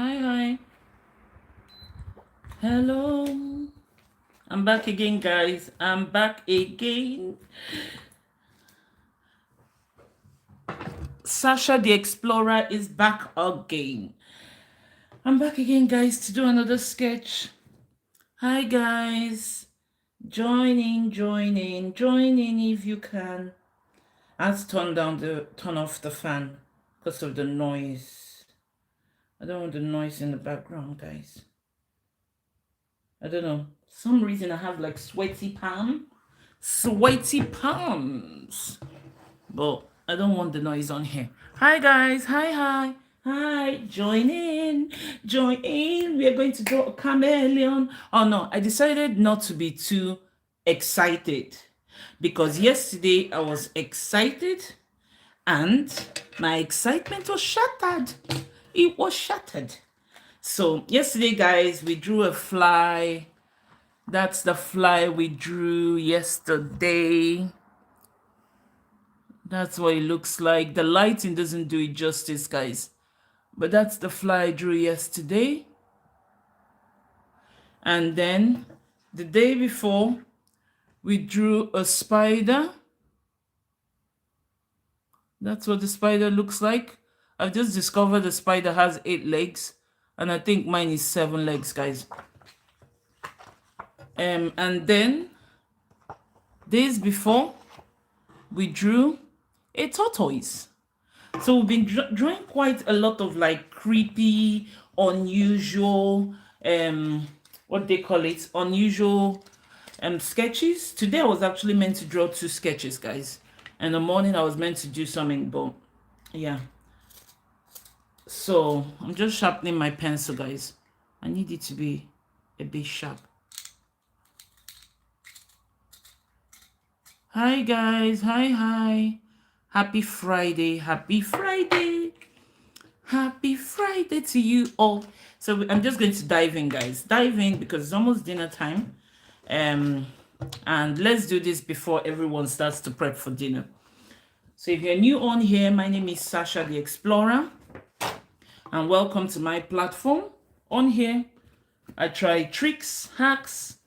Hi. Hello. I'm back again, guys. I'm back again. Sasha the Explorer is back again. I'm back again, guys, to do another sketch. Hi, guys. Join in if you can. Let's turn off the fan because of the noise. I don't want the noise in the background, guys. I don't know. Some reason I have like sweaty palms. But I don't want the noise on here. Hi guys, hi. Join in. We are going to draw a chameleon. Oh no, I decided not to be too excited because yesterday I was excited and my excitement was shattered. It was shattered. So yesterday, guys, we drew a fly. That's the fly we drew yesterday. That's what it looks like. The lighting doesn't do it justice, guys. But that's the fly I drew yesterday. And then the day before, we drew a spider. That's what the spider looks like. I've just discovered the spider has 8 legs. And I think mine is 7 legs, guys. And then, days before, we drew a tortoise. So we've been drawing quite a lot of like creepy, unusual, what they call it, unusual sketches. Today I was actually meant to draw 2 sketches, guys. In the morning I was meant to do something, but yeah. So I'm just sharpening my pencil, guys. I need it to be a bit sharp. Hi guys, hi. Happy Friday. Happy Friday to you all. So I'm just going to dive in, guys. Dive in because it's almost dinner time. And let's do this before everyone starts to prep for dinner. So if you're new on here, my name is Sasha the Explorer. And welcome to my platform. On here, I try tricks, hacks,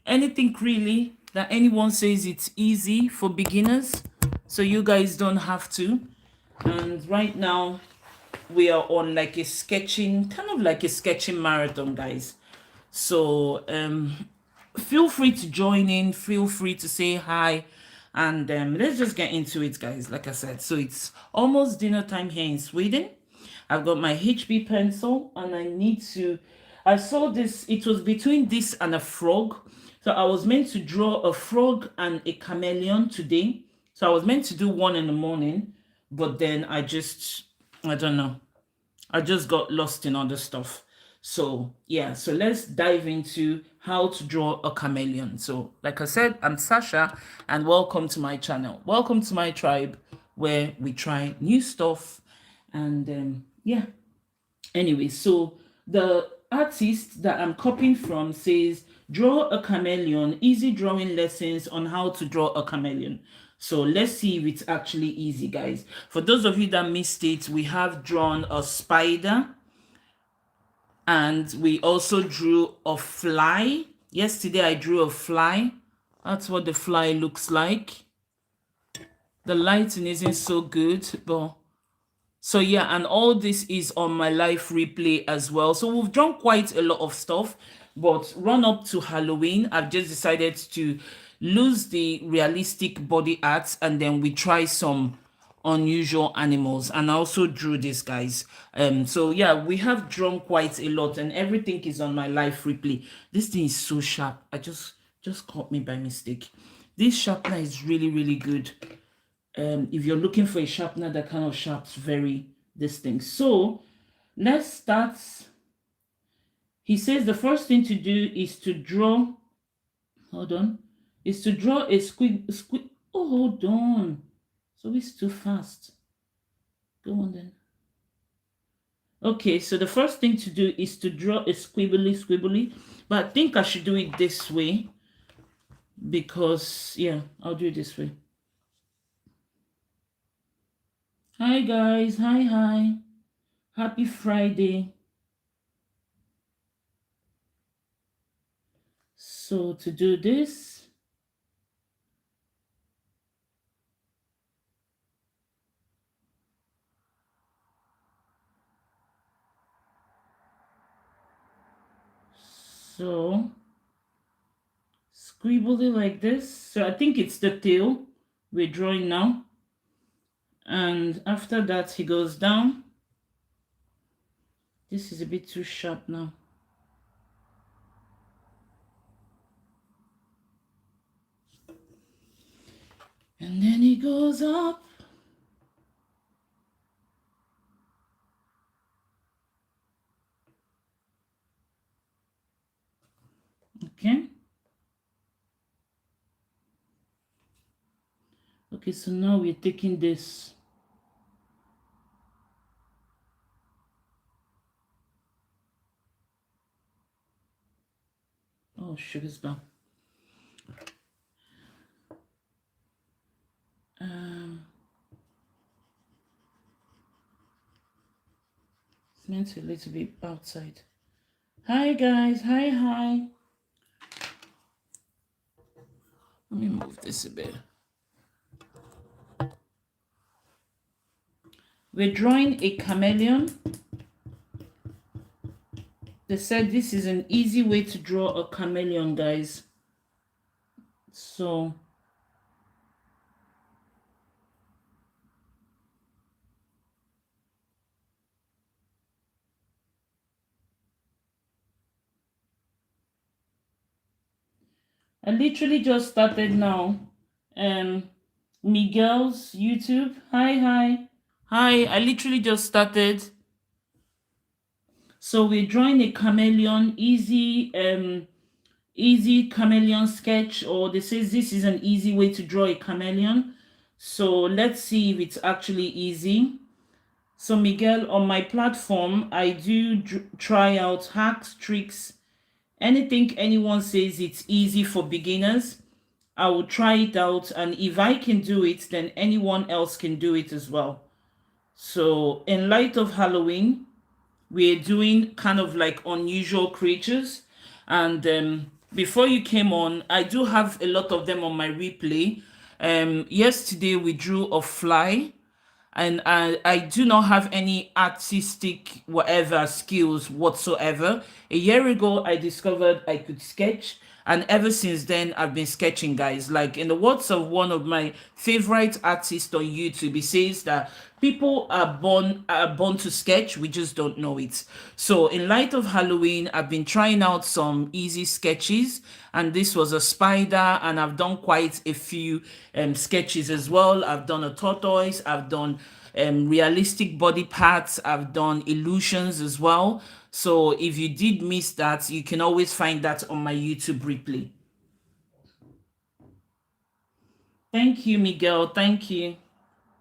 anything really that anyone says it's easy for beginners. So you guys don't have to. And right now, we are on like a sketching marathon, guys. So feel free to join in, feel free to say hi, and let's just get into it, guys. Like I said, so it's almost dinner time here in Sweden. I've got my HB pencil and I saw this, it was between this and a frog. So I was meant to draw a frog and a chameleon today. So I was meant to do one in the morning, but then I don't know. I just got lost in other stuff. So yeah, so let's dive into how to draw a chameleon. So like I said, I'm Sasha and welcome to my channel. Welcome to my tribe where we try new stuff. And yeah, anyway, so the artist that I'm copying from says, draw a chameleon, easy drawing lessons on how to draw a chameleon. So let's see if it's actually easy, guys. For those of you that missed it, we have drawn a spider and we also drew a fly. Yesterday I drew a fly. That's what the fly looks like. The lighting isn't so good, but so yeah, and all this is on my live replay as well. So we've drawn quite a lot of stuff, but run up to Halloween, I've just decided to lose the realistic body art and then we try some unusual animals. And I also drew this, guys. So yeah, we have drawn quite a lot and everything is on my live replay. This thing is so sharp. I just caught me by mistake. This sharpener is really good. If you're looking for a sharpener that kind of sharps very this thing. So let's start. He says the first thing to do is to draw, hold on, is to draw a squid. Oh, hold on. So it's too fast. Go on then. Okay, so the first thing to do is to draw a squibbly, but I think I should do it this way because, yeah, I'll do it this way. Hi guys, hi. Happy Friday. So to do this, so scribble it like this. So I think it's the tail we're drawing now. And after that, he goes down. This is a bit too sharp now. And then he goes up. Okay. Okay, so now we're taking this. Oh, sugar's gone. It's meant to be a little bit outside. Hi guys, hi. Let me move this a bit. We're drawing a chameleon. They said this is an easy way to draw a chameleon, guys. So I literally just started now. Miguel's YouTube. Hi. I literally just started. So we're drawing a chameleon, easy chameleon sketch, or they say this is an easy way to draw a chameleon. So let's see if it's actually easy. So Miguel, on my platform, I do try out hacks, tricks, anything anyone says it's easy for beginners. I will try it out, and if I can do it, then anyone else can do it as well. So in light of Halloween, we're doing kind of like unusual creatures. And before you came on, I do have a lot of them on my replay. Yesterday we drew a fly, and I do not have any artistic whatever skills whatsoever. A year ago, I discovered I could sketch, and ever since then, I've been sketching, guys. Like in the words of one of my favorite artists on YouTube, he says that people are born to sketch, we just don't know it. So in light of Halloween, I've been trying out some easy sketches, and this was a spider, and I've done quite a few sketches as well. I've done a tortoise, I've done realistic body parts, I've done illusions as well. So if you did miss that, you can always find that on my YouTube replay. Thank you, Miguel. Thank you.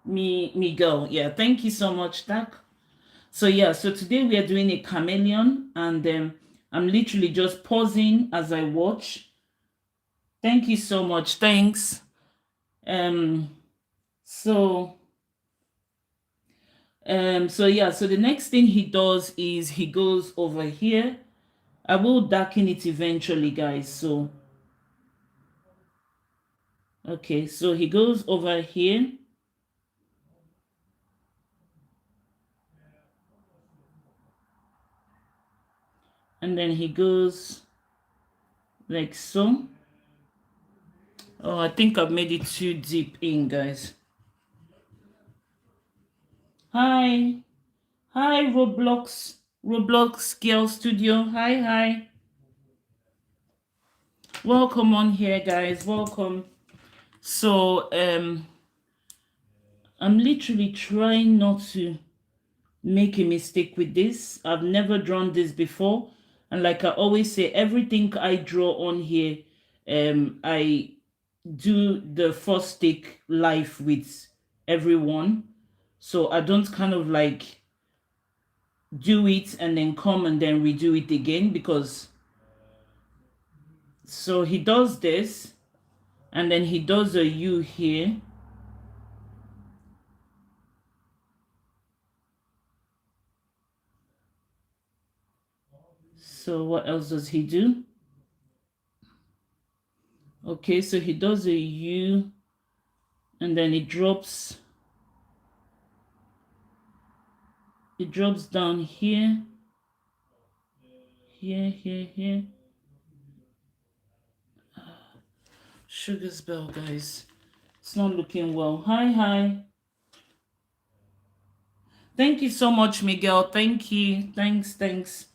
Miguel. Yeah, thank you so much, Dak. So yeah, so today we are doing a chameleon, and I'm literally just pausing as I watch. Thank you so much. Thanks. Um so so yeah, so the next thing he does is he goes over here. I will darken it eventually, guys. So okay, so he goes over here, and then he goes like so. Oh, I think I've made it too deep in, guys. Hi. Hi, Roblox Girl Studio. Hi. Welcome on here, guys. Welcome. So, I'm literally trying not to make a mistake with this. I've never drawn this before. And like I always say, everything I draw on here, I do the first take live with everyone. So I don't kind of like do it and then come and then redo it again, because so he does this, and then he does a U here. So what else does he do? Okay, so he does a U and then it drops down here, here. Sugar's bell, guys. It's not looking well. Hi. Thank you so much, Miguel. Thank you. Thanks.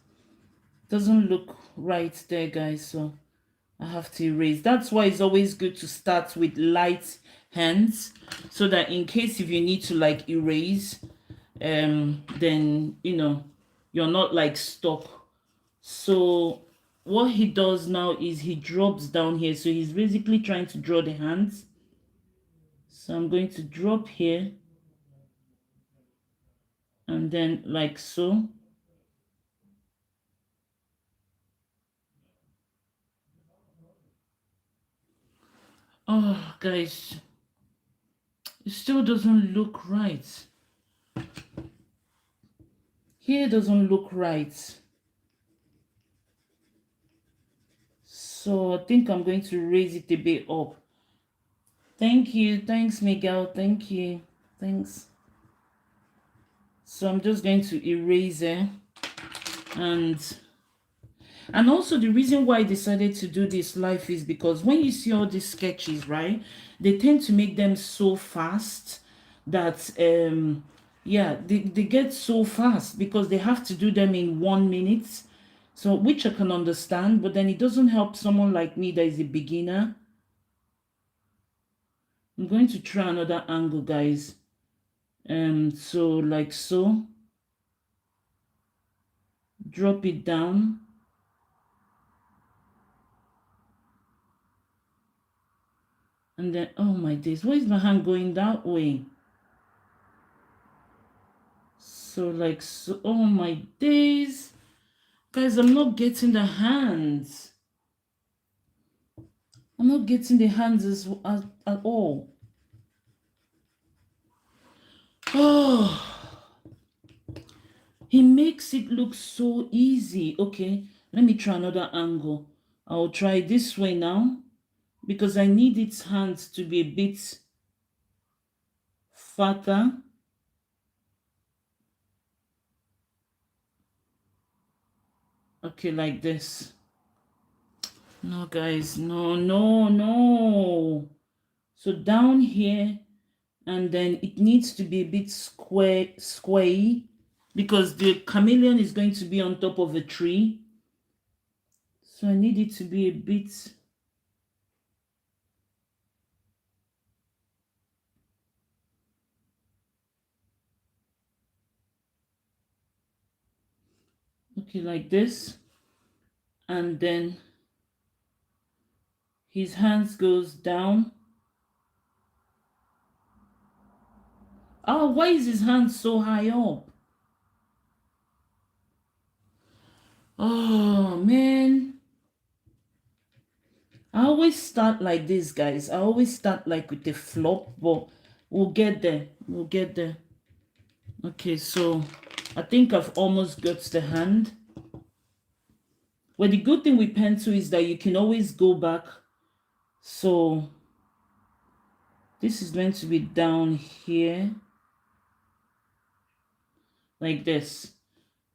Doesn't look right there, guys, so I have to erase. That's why it's always good to start with light hands, so that in case if you need to like erase, then you know you're not like stuck. So what he does now is he drops down here, so he's basically trying to draw the hands. So I'm going to drop here and then like so. Oh guys, it still doesn't look right. Here doesn't look right. So I think I'm going to raise it a bit up. Thank you. Thanks, Miguel. Thank you. Thanks. So I'm just going to erase it. And also the reason why I decided to do this live is because when you see all these sketches, right, they tend to make them so fast that yeah, they get so fast because they have to do them in 1 minute. So which I can understand, but then it doesn't help someone like me that is a beginner. I'm going to try another angle, guys. So like so, drop it down. And then, oh my days, why is my hand going that way? So like so, oh my days. Guys, I'm not getting the hands. I'm not getting the hands at all. Oh, he makes it look so easy. Okay, let me try another angle. I'll try this way now because I need its hands to be a bit fatter. Okay, like this. No, guys, no. So down here, and then it needs to be a bit square, because the chameleon is going to be on top of a tree. So I need it to be a bit. Okay, like this. And then his hands goes down. Oh, why is his hand so high up? Oh, man. I always start like this, guys. I always start like with a flop, but we'll get there. We'll get there. Okay, so I think I've almost got the hand. Well, the good thing with pencil is that you can always go back. So this is meant to be down here. Like this.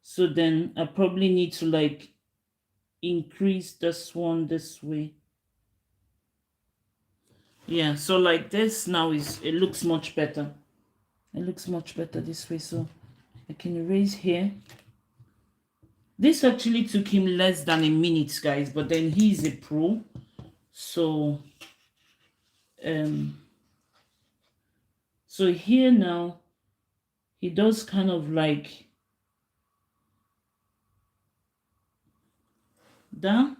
So then I probably need to like increase this one this way. Yeah, so like this now it looks much better. It looks much better this way. So I can erase here. This actually took him less than a minute, guys, but then he's a pro. So so here now he does kind of like that,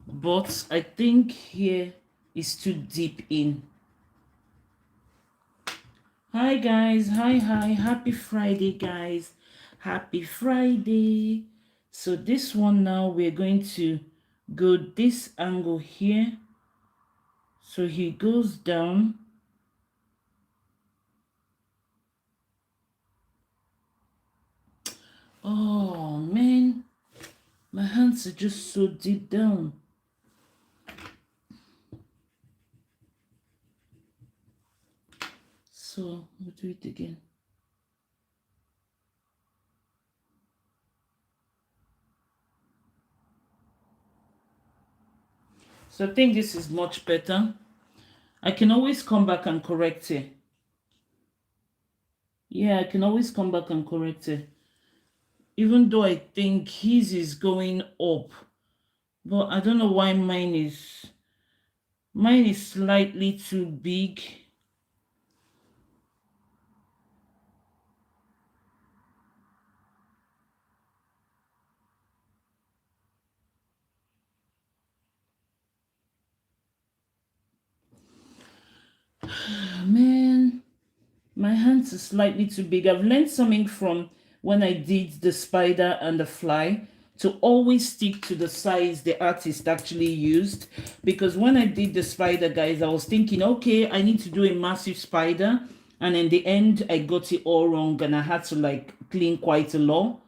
but I think here is too deep in. Hi guys, hi, happy Friday, guys. Happy Friday. So this one now we're going to go this angle here. So he goes down. Oh man, my hands are just so deep down. do it again. So I think this is much better. I can always come back and correct it. Yeah, I can always come back and correct it. Even though I think his is going up. But I don't know why mine is slightly too big. Man, my hands are slightly too big. I've learned something from when I did the spider and the fly to always stick to the size the artist actually used. Because when I did the spider, guys, I was thinking, okay, I need to do a massive spider. And in the end, I got it all wrong and I had to like clean quite a lot.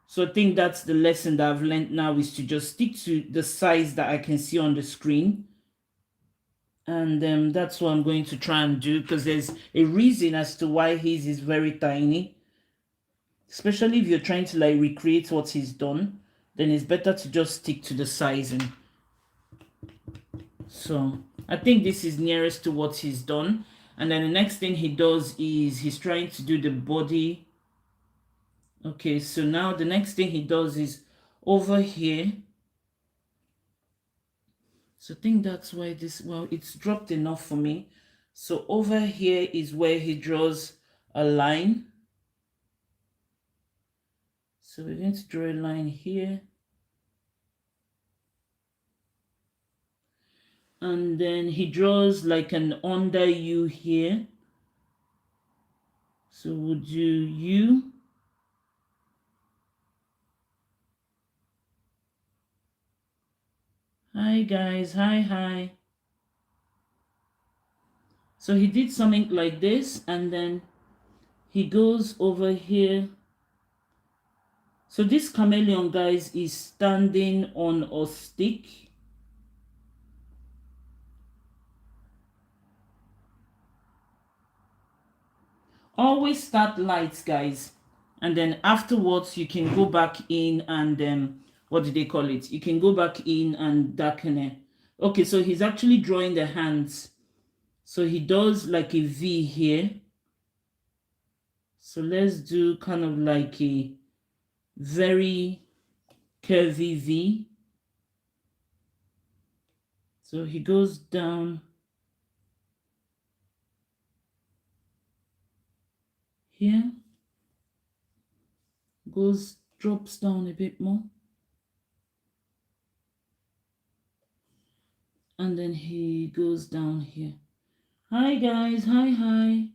So I think that's the lesson that I've learned now, is to just stick to the size that I can see on the screen. And that's what I'm going to try and do, because there's a reason as to why his is very tiny. Especially if you're trying to like recreate what he's done, then it's better to just stick to the sizing. So I think this is nearest to what he's done. And then the next thing he does is he's trying to do the body. Okay, so now the next thing he does is over here. So I think that's why this, well, it's dropped enough for me. So over here is where he draws a line. So we're going to draw a line here. And then he draws like an under U here. So we'll do U. Hi guys, hi. So he did something like this, and then he goes over here. So this chameleon, guys, is standing on a stick. Always start light, guys, and then afterwards you can go back in and what do they call it? You can go back in and darken it. Okay, so he's actually drawing the hands. So he does like a V here. So let's do kind of like a very curvy V. So he goes down here, drops down a bit more. And then he goes down here. Hi guys, hi.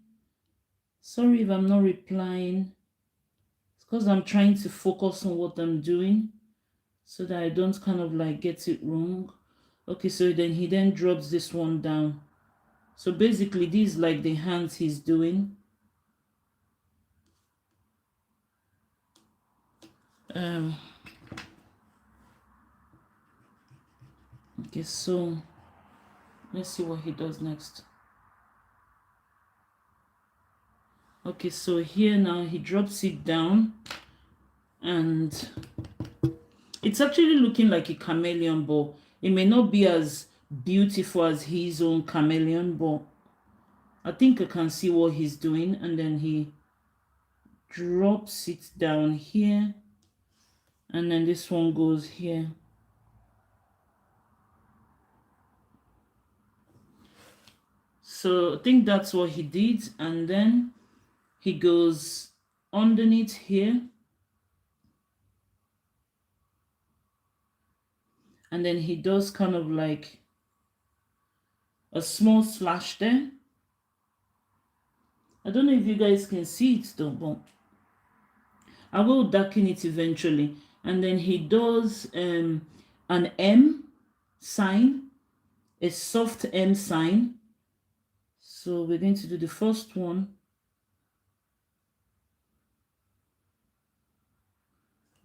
Sorry if I'm not replying. It's because I'm trying to focus on what I'm doing so that I don't kind of like get it wrong. Okay, so then he then drops this one down. So basically these like the hands he's doing. Okay, so let's see what he does next. Okay, so here now he drops it down and it's actually looking like a chameleon, but it may not be as beautiful as his own chameleon, but I think I can see what he's doing. And then he drops it down here, and then this one goes here. So I think that's what he did, and then he goes underneath here, and then he does kind of like a small slash there. I don't know if you guys can see it though, but I will darken it eventually. And then he does an M sign, a soft M sign. So we're going to do the first one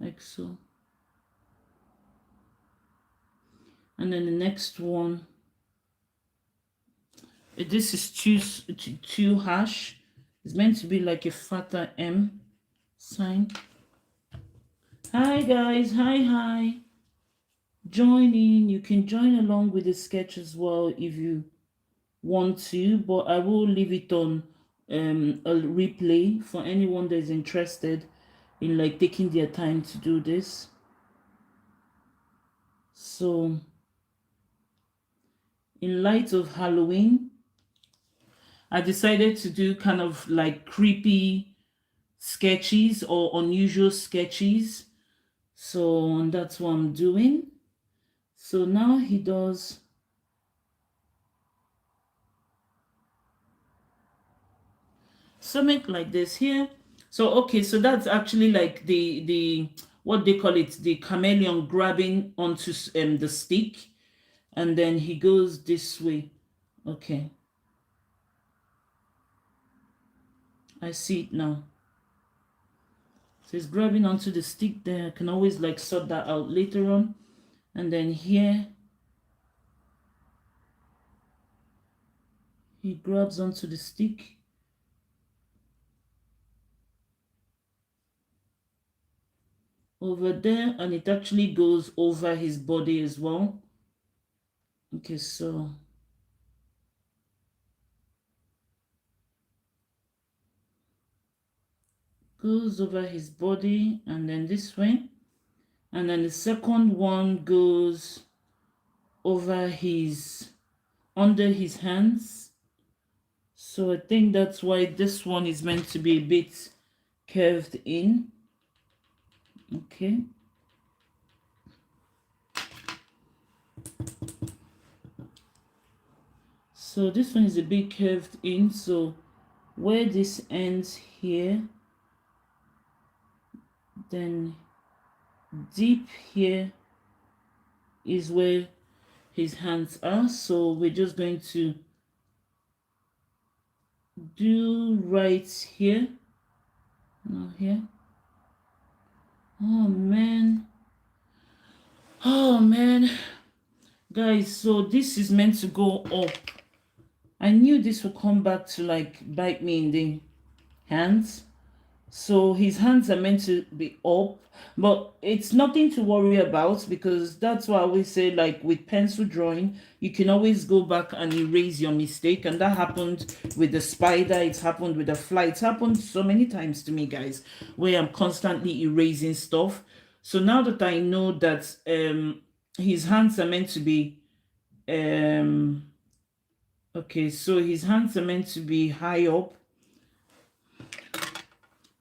like so. And then the next one, this is too harsh. It's meant to be like a fatter M sign. Hi guys, hi. Join in. You can join along with the sketch as well if you want to, but I will leave it on a replay for anyone that is interested in like taking their time to do this. So in light of Halloween, I decided to do kind of like creepy sketches or unusual sketches. So and that's what I'm doing. So now he does something like this here. So okay, so that's actually like the what they call it, the chameleon grabbing onto the stick, and then he goes this way. Okay, I see it now. So he's grabbing onto the stick there. I can always like sort that out later on. And then here he grabs onto the stick. Over there, and it actually goes over his body as well. Okay, so goes over his body and then this way. And then the second one goes over his, under his hands. So I think that's why this one is meant to be a bit curved in. Okay. So this one is a bit curved in. So where this ends here, then deep here is where his hands are. So we're just going to do right here. No, here. Oh man. Oh man. Guys, so this is meant to go up. I knew this would come back to like bite me in the hands. So his hands are meant to be up, but it's nothing to worry about because that's why I always say, like with pencil drawing, you can always go back and erase your mistake. And that happened with the spider, it's happened with the fly, it's happened so many times to me, guys, where I'm constantly erasing stuff. So now that I know that his hands are meant to be okay, so his hands are meant to be high up.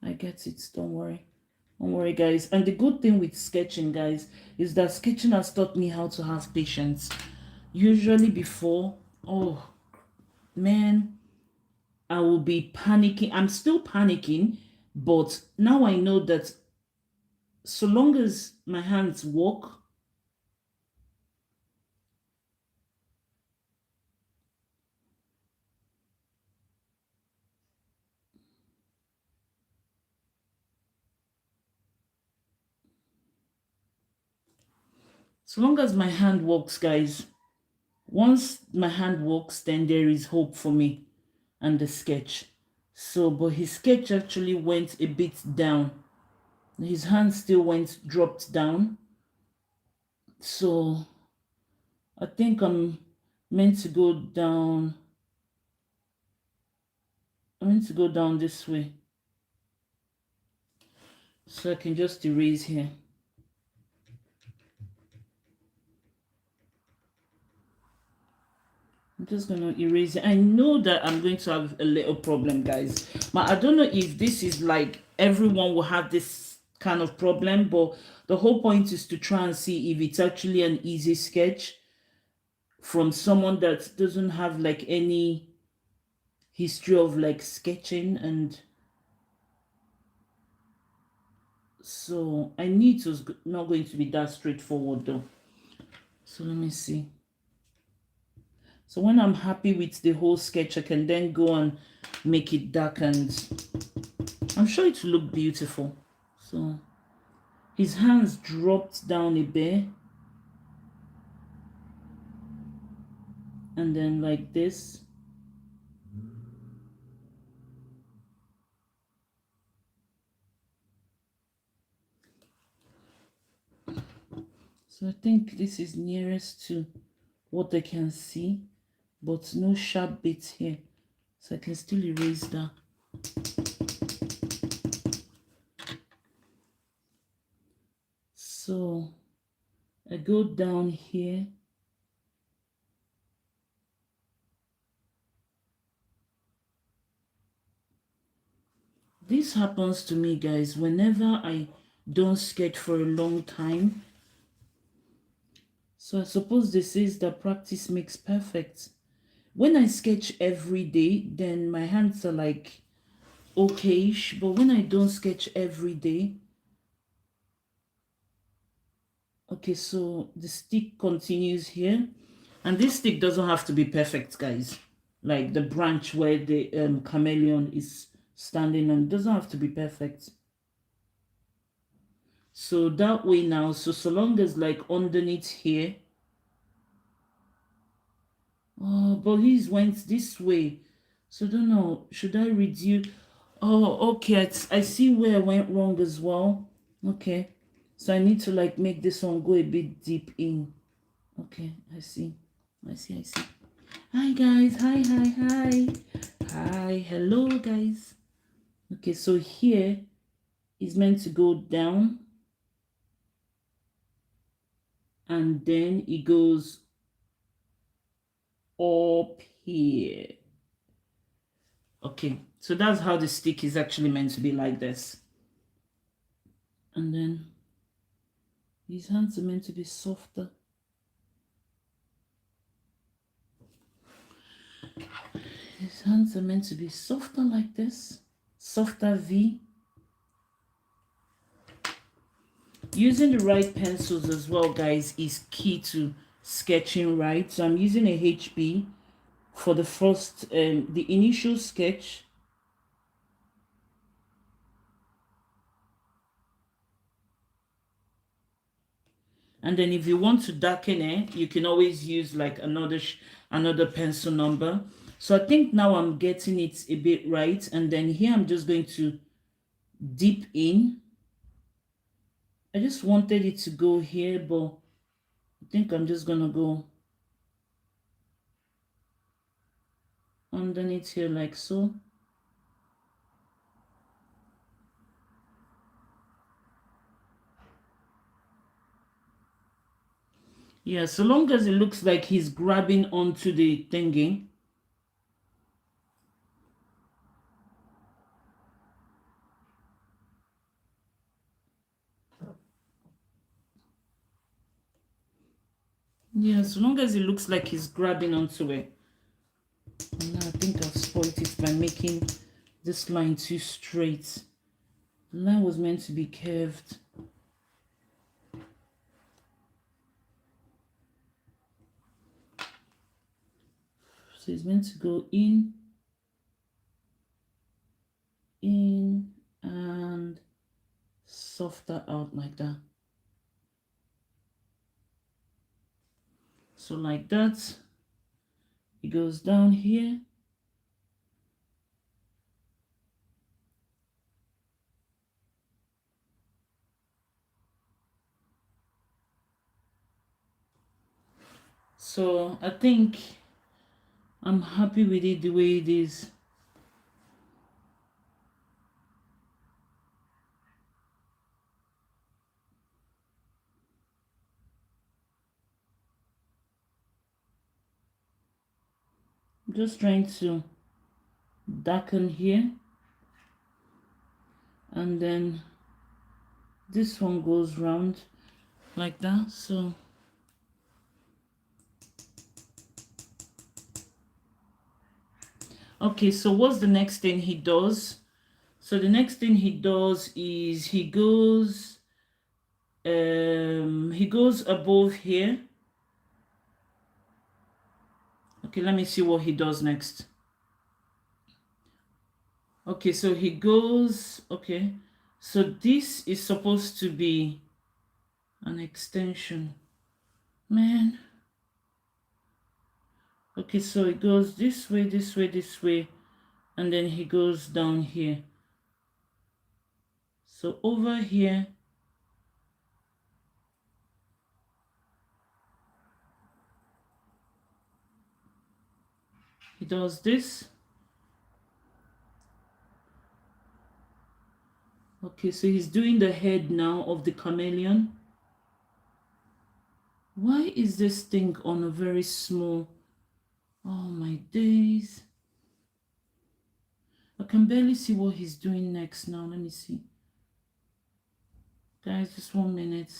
I get it, don't worry. Don't worry, guys. And the good thing with sketching, guys, is that sketching has taught me how to have patience. Usually before, oh man, I will be panicking. I'm still panicking, but now I know that so long as my hands work, so long as my hand works, guys, once my hand works, then there is hope for me and the sketch. So, but his sketch actually went a bit down. His hand still went dropped down. So I think I'm meant to go down. I'm meant to go down this way. So I can just erase here. I'm just going to erase it. I know that I'm going to have a little problem, guys. But I don't know if this is like everyone will have this kind of problem. But the whole point is to try and see if it's actually an easy sketch from someone that doesn't have like any history of like sketching. And so I knew it was not going to be that straightforward though. So let me see. So when I'm happy with the whole sketch, I can then go and make it dark and I'm sure it will look beautiful. So his hands dropped down a bit. And then like this. So I think this is nearest to what I can see, but no sharp bits here. So I can still erase that. So I go down here. This happens to me, guys, whenever I don't sketch for a long time. So I suppose this is that practice makes perfect. When I sketch every day, then my hands are like okayish, but when I don't sketch every day, okay, so the stick continues here, and this stick doesn't have to be perfect, guys. Like the branch where the chameleon is standing on doesn't have to be perfect. So that way now, so long as like underneath here, oh, but he's went this way, so I don't know, should I reduce? Oh, okay, I see where I went wrong as well. Okay, so I need to like make this one go a bit deep in. Okay, I see. I see. Hi guys, hi, hello guys. Okay, so here is meant to go down, and then it goes up here. Okay, so that's how the stick is actually meant to be, like this. And then his hands are meant to be softer. His hands are meant to be softer like this. Softer V. Using the right pencils as well, guys, is key to sketching right. So I'm using a HB for the first, the initial sketch. And then if you want to darken it, you can always use like another pencil number. So I think now I'm getting it a bit right. And then here I'm just going to dip in. I just wanted it to go here, but I think I'm just gonna go underneath here like so. Yeah, so long as it looks like he's grabbing onto the thingy. Yeah, so long as it looks like he's grabbing onto it. And now I think I've spoiled it by making this line too straight. The line was meant to be curved. So it's meant to go in, and softer out like that. So like that, it goes down here. So I think I'm happy with it the way it is. I'm just trying to darken here, and then this one goes round like that. So okay, so what's the next thing he does? So the next thing he does is he goes above here. Okay, let me see what he does next. Okay, so he goes, okay, so this is supposed to be an extension, man. Okay, so it goes this way, and then he goes down here. So over here, He does this. Okay, so he's doing the head now of the chameleon. Why is this thing on a very small? Oh my days. I can barely see what he's doing next now. Let me see. Guys, just 1 minute.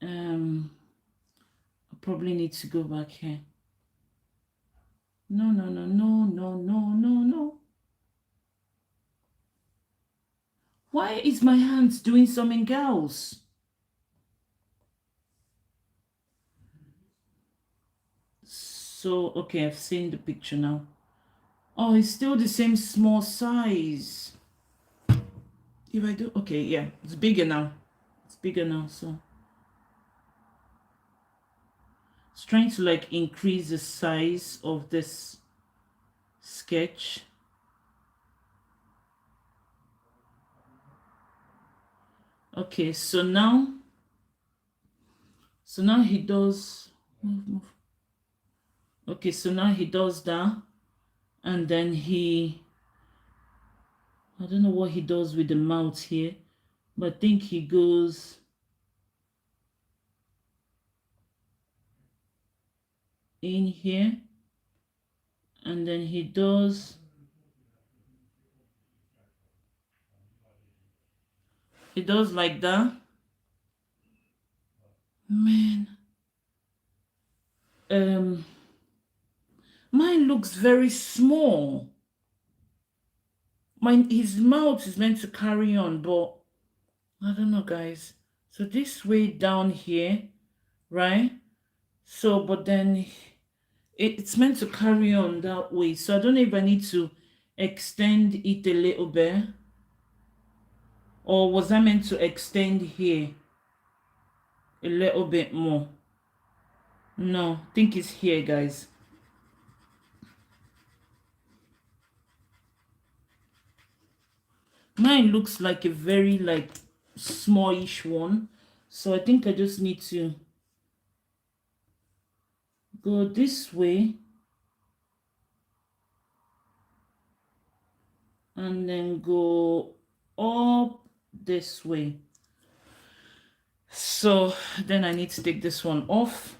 I probably need to go back here. No, no, no, no, no, no, no, no. Why is my hands doing something else? So, okay, I've seen the picture now. Oh, it's still the same small size. If I do, okay, yeah, it's bigger now. It's bigger now, so. It's trying to like increase the size of this sketch. Okay, so now he does, okay, so now he does that, and then I don't know what he does with the mouth here, but I think he goes in here, and then he does like that. Man, mine looks very small. His mouth is meant to carry on, but I don't know, guys. So this way down here, right? So, but then it's meant to carry on that way. So I don't know if I need to extend it a little bit, or was I meant to extend here a little bit more? No, I think it's here, guys. Mine looks like a very like smallish one, so I think I just need to go this way and then go up this way. So then I need to take this one off.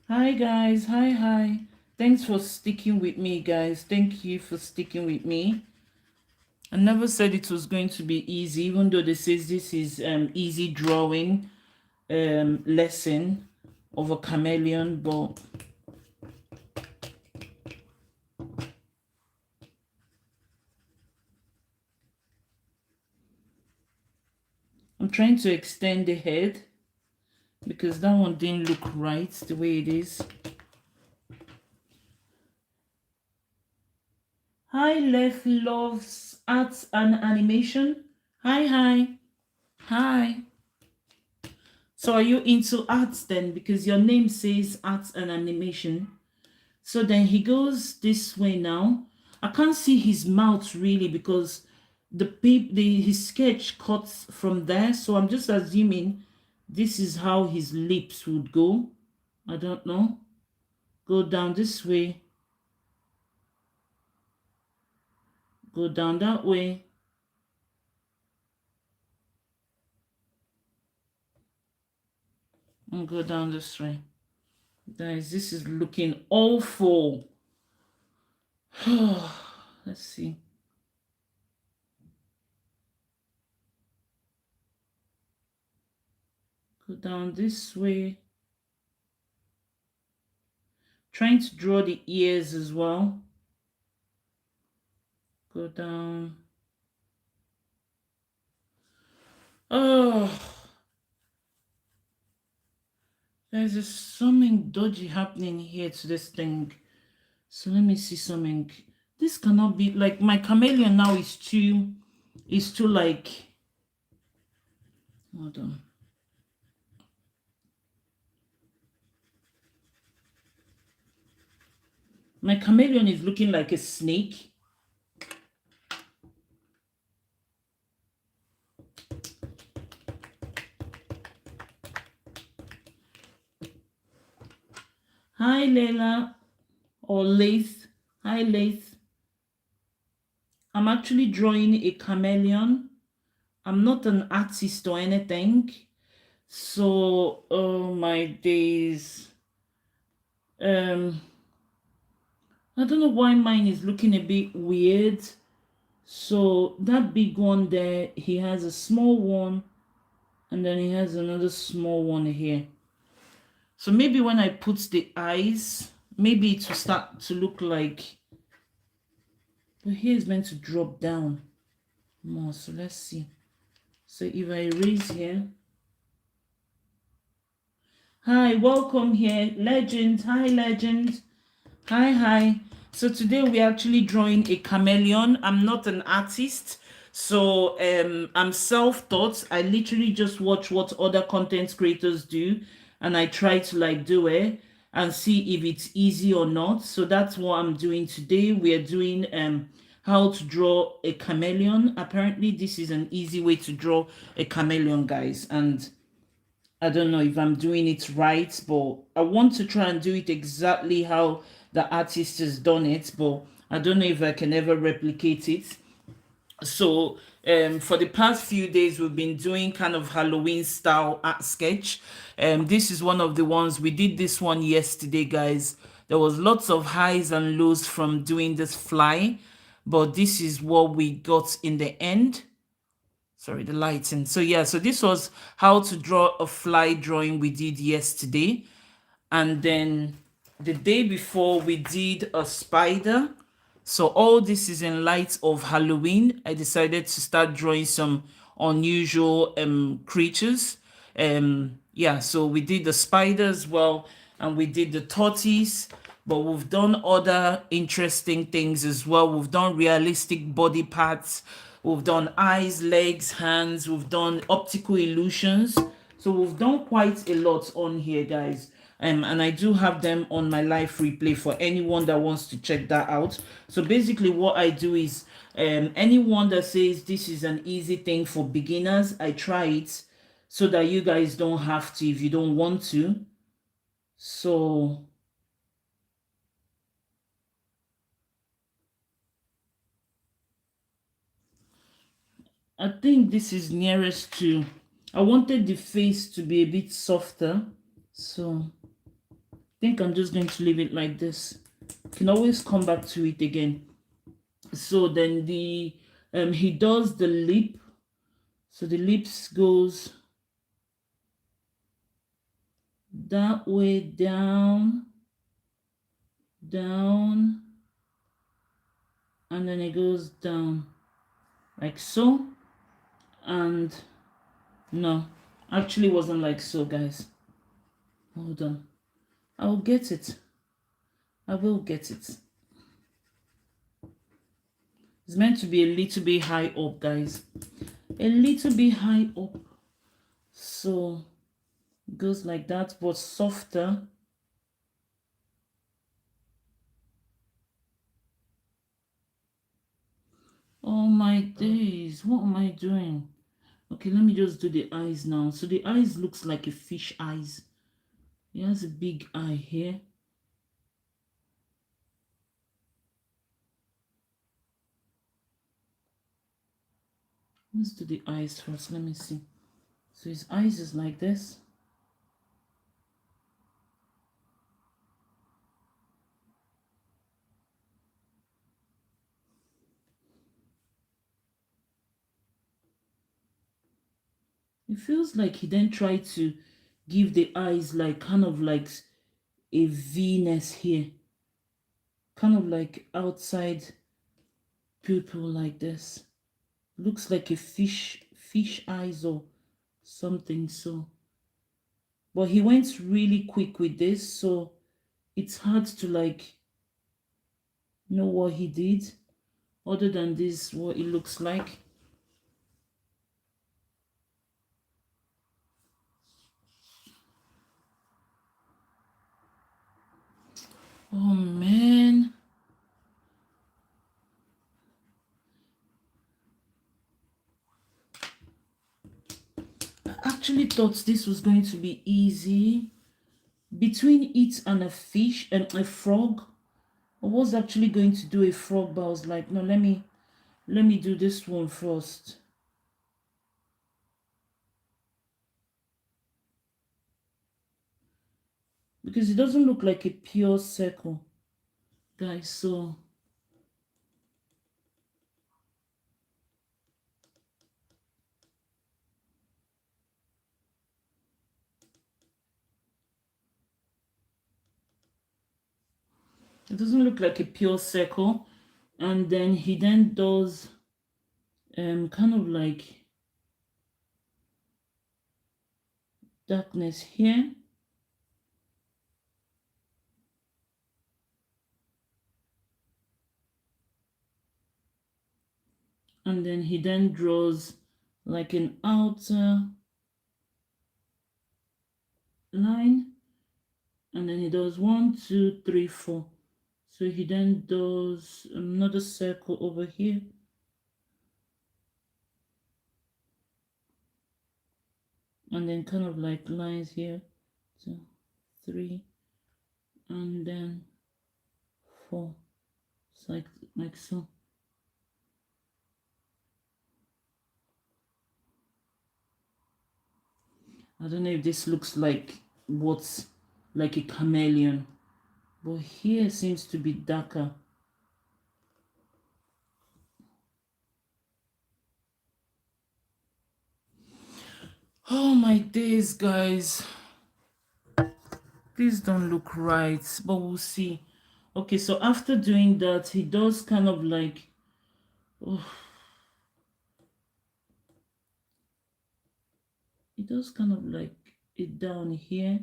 Hi guys, hi. Thanks for sticking with me, guys. Thank you for sticking with me. I never said it was going to be easy, even though they says this is easy drawing lesson of a chameleon, but I'm trying to extend the head because that one didn't look right the way it is. Hi, Left Loves Arts and Animation. Hi. So are you into arts then? Because your name says arts and animation. So then he goes this way now. I can't see his mouth really because his sketch cuts from there. So I'm just assuming this is how his lips would go. I don't know. Go down this way. Go down that way. And go down this way. Guys, this is looking awful. Let's see. Go down this way. Trying to draw the ears as well. Go down. Oh, there's something dodgy happening here to this thing. So let me see something. This cannot be like my chameleon now is too like, hold on. My chameleon is looking like a snake. Hi, Leila or Laith. Hi, Laith. I'm actually drawing a chameleon. I'm not an artist or anything. So, oh my days. Um, I don't know why mine is looking a bit weird. So that big one there, he has a small one, and then he has another small one here. So maybe when I put the eyes, maybe it will start to look like, but here is meant to drop down more. So let's see. So if I erase here, hi, welcome here, Legend. Hi, Legend. Hi, hi. So today we're actually drawing a chameleon. I'm not an artist, so I'm self-taught. I literally just watch what other content creators do, and I try to like do it and see if it's easy or not. So that's what I'm doing today. We are doing how to draw a chameleon. Apparently, this is an easy way to draw a chameleon, guys, and I don't know if I'm doing it right, but I want to try and do it exactly how the artist has done it, but I don't know if I can ever replicate it. So for the past few days, we've been doing kind of Halloween style art sketch. This is one of the ones we did this one yesterday, guys. There was lots of highs and lows from doing this fly, but this is what we got in the end. Sorry, the lighting. So yeah, so this was how to draw a fly drawing we did yesterday. And then the day before we did a spider. So all this is in light of Halloween. I decided to start drawing some unusual creatures. Yeah, so we did the spider as well, and we did the tortoise, but we've done other interesting things as well. We've done realistic body parts, we've done eyes, legs, hands, we've done optical illusions. So we've done quite a lot on here, guys. And I do have them on my live replay for anyone that wants to check that out. So basically what I do is anyone that says this is an easy thing for beginners, I try it so that you guys don't have to if you don't want to. So I think this is nearest to, I wanted the face to be a bit softer. So I think I'm just going to leave it like this. You can always come back to it again. So then the he does the lip. So the lips goes that way, down, down, and then it goes down like so. And no, actually wasn't like so, guys. Hold on, I'll get it. I will get it. It's meant to be a little bit high up, guys. A little bit high up. So it goes like that, but softer. Oh my days, what am I doing? Okay, let me just do the eyes now. So the eyes looks like a fish eyes. He has a big eye here. Let's do the eyes first. Let me see. So his eyes is like this. It feels like he then tried to give the eyes like kind of like a V-ness here. Kind of like outside pupil like this. Looks like a fish eyes or something. So but he went really quick with this, so it's hard to like know what he did other than this, what it looks like. Oh man, I actually thought this was going to be easy between it and a fish and a frog. I was actually going to do a frog, but I was like, no, let me do this one first. Because it doesn't look like a pure circle, guys. So it doesn't look like a pure circle. And then he then does kind of like darkness here. And then he then draws like an outer line. And then he does 1, 2, 3, 4. So he then does another circle over here. And then kind of like lines here. 2, 3, and then 4. It's like so. I don't know if this looks like what's like a chameleon, but here seems to be darker. Oh my days, guys. These don't look right, but we'll see. Okay, so after doing that, he does kind of like, oh, he does kind of like it down here.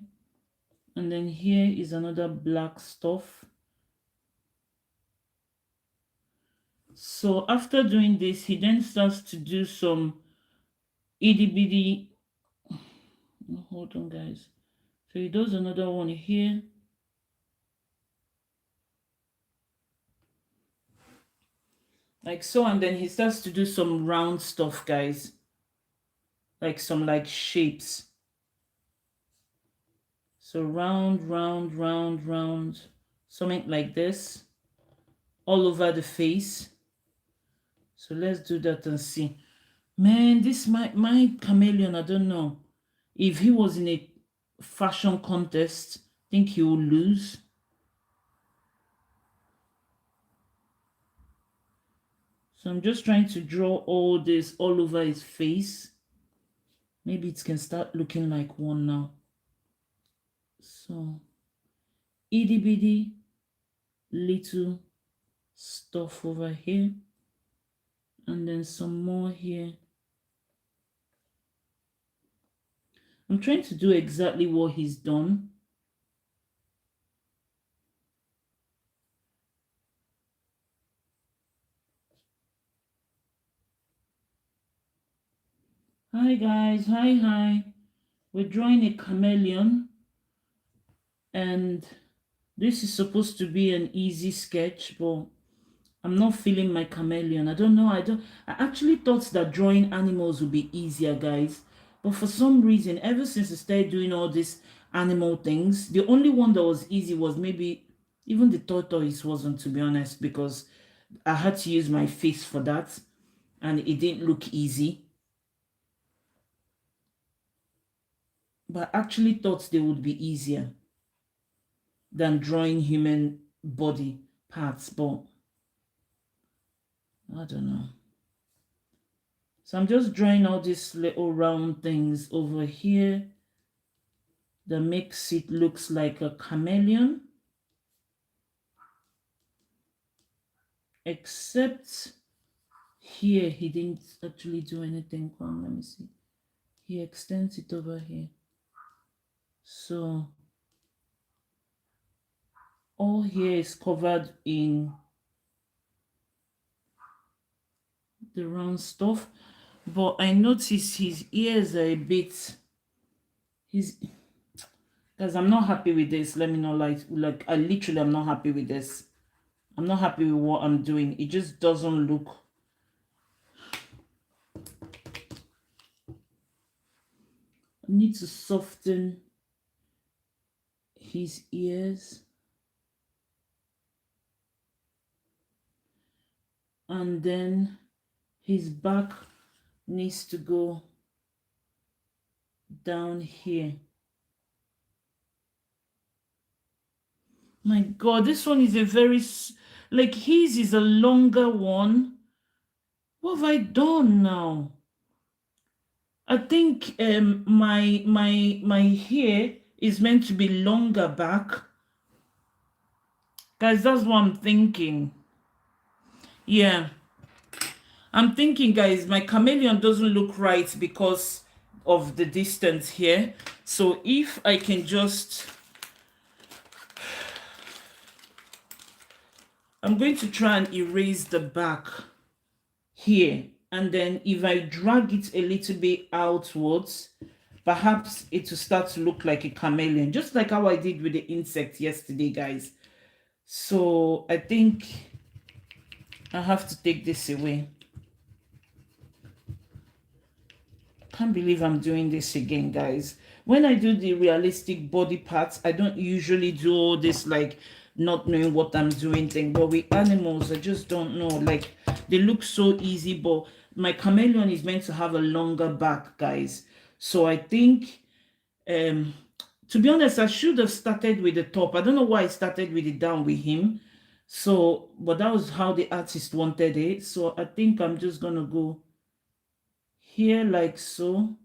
And then here is another black stuff. So after doing this, he then starts to do some itty bitty. Hold on, guys. So he does another one here. Like so, and then he starts to do some round stuff, guys. Like some like shapes. So round, round, round, round. Something like this. All over the face. So let's do that and see. Man, this my chameleon, I don't know. If he was in a fashion contest, I think he will lose. So I'm just trying to draw all this all over his face. Maybe it can start looking like one now. So, itty bitty little stuff over here. And then some more here. I'm trying to do exactly what he's done. Hi guys, hi. We're drawing a chameleon. And this is supposed to be an easy sketch, but I'm not feeling my chameleon. I don't know. I actually thought that drawing animals would be easier, guys. But for some reason, ever since I started doing all these animal things, the only one that was easy was maybe even the tortoise wasn't, to be honest, because I had to use my face for that and it didn't look easy. But I actually thought they would be easier than drawing human body parts, but I don't know. So I'm just drawing all these little round things over here that makes it looks like a chameleon. Except here, he didn't actually do anything. Come on, let me see. He extends it over here. So all here is covered in the round stuff. But I notice his ears are a bit, because I'm not happy with this. Let me know, like I literally am not happy with this. I'm not happy with what I'm doing. It just doesn't look. I need to soften his ears. And then his back needs to go down here. My God, this one is a very, like his is a longer one. What have I done now? I think my hair is meant to be longer back. Guys, that's what I'm thinking. Yeah. I'm thinking, guys, my chameleon doesn't look right because of the distance here. So if I can just... I'm going to try and erase the back here. And then if I drag it a little bit outwards, perhaps it will start to look like a chameleon. Just like how I did with the insect yesterday, guys. So I think I have to take this away. Can't believe I'm doing this again, guys. When I do the realistic body parts, I don't usually do all this like not knowing what I'm doing thing. But with animals, I just don't know. Like they look so easy, but my chameleon is meant to have a longer back, guys. So I think to be honest, I should have started with the top. I don't know why I started with it down with him. So, but that was how the artist wanted it. So I think I'm just gonna go here like so.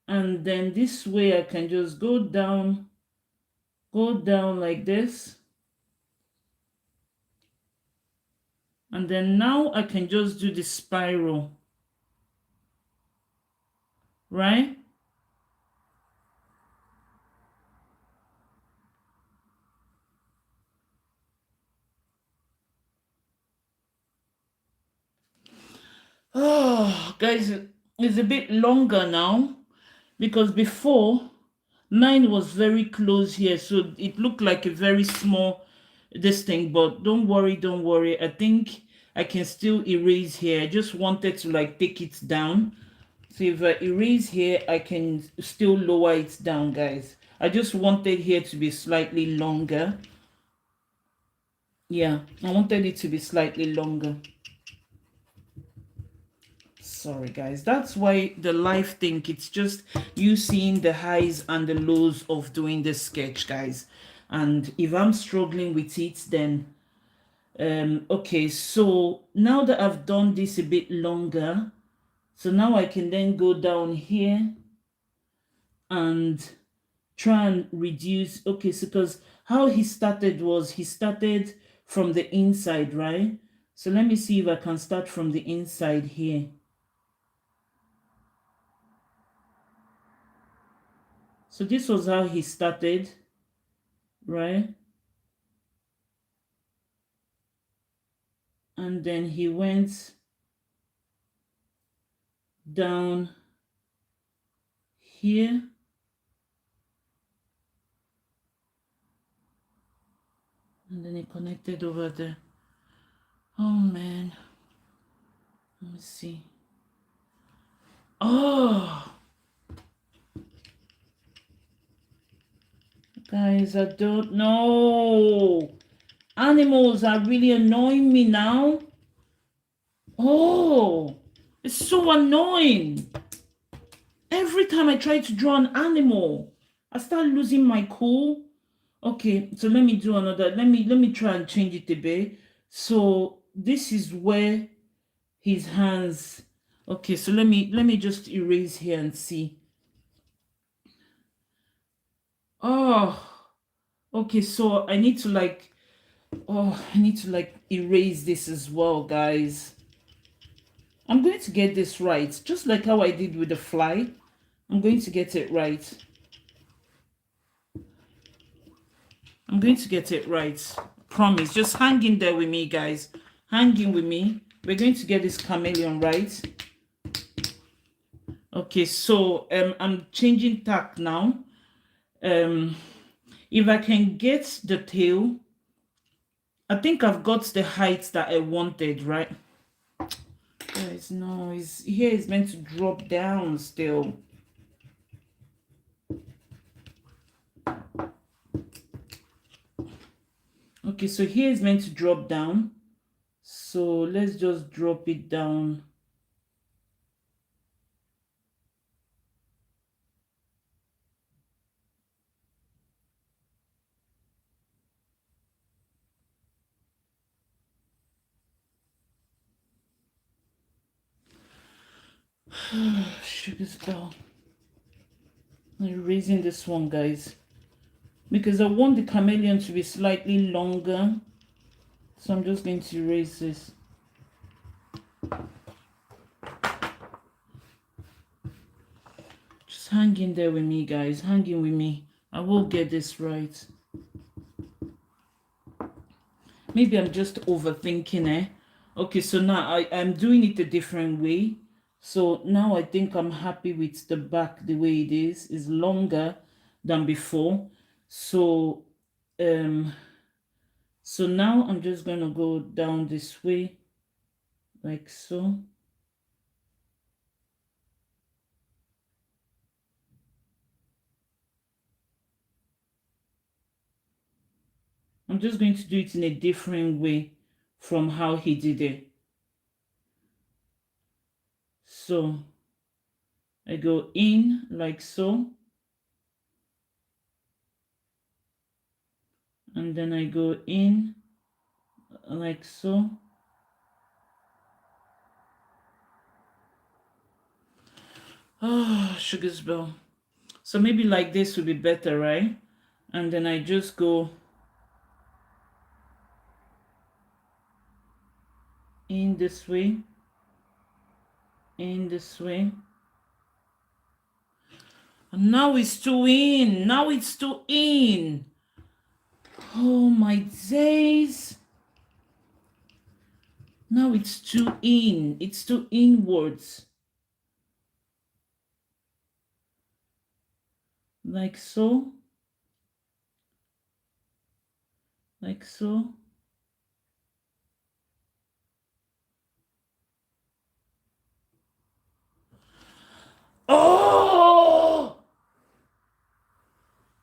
And then this way I can just go down like this. And then now I can just do the spiral, right? Oh, guys, it's a bit longer now because before mine was very close here, so it looked like a very small this thing. But don't worry, I think I can still erase here. I just wanted to like take it down. So if I erase here, I can still lower it down, guys. I just wanted here to be slightly longer. Yeah, I wanted it to be slightly longer. Sorry, guys. That's why the life thing, it's just you seeing the highs and the lows of doing this sketch, guys. And if I'm struggling with it, then okay, so now that I've done this a bit longer, so now I can then go down here and try and reduce. Okay, so because how he started was he started from the inside, right? So let me see if I can start from the inside here. So this was how he started, right? And then he went down here. And then he connected over there. Oh man. Let me see. Oh. Guys, I don't know. Animals are really annoying me now. Oh, it's so annoying. Every time I try to draw an animal, I start losing my cool. Okay, so let me do another. Let me try and change it a bit. So this is where his hands. Okay, so let me just erase here and see. Oh, okay, so I need to like, oh, I need to like erase this as well, guys. I'm going to get this right, just like how I did with the fly. I'm going to get it right. I'm going to get it right. Promise. Just hang in there with me, guys. Hang in with me. We're going to get this chameleon right. Okay, so I'm changing tack now. If I can get the tail, I think I've got the height that I wanted, right? Guys, no, his hair is meant to drop down still. Okay, so here is meant to drop down. So let's just drop it down. Sugar spell. I'm raising this one, guys, because I want the chameleon to be slightly longer. So I'm just going to raise this. Just hang in there with me, guys. Hang in with me. I will get this right. Maybe I'm just overthinking it. Okay, so now I'm doing it a different way. So now I think I'm happy with the back the way it is. It's longer than before. So so now I'm just gonna go down this way, like so. I'm just going to do it in a different way from how he did it. So I go in like so. And then I go in like so. Oh, sugar's bell. So maybe like this would be better, right? And then I just go in this way, in this way. And now it's too in. Now it's too in. Oh my days. Now it's too in. It's too inwards. Like so. Like so. Oh!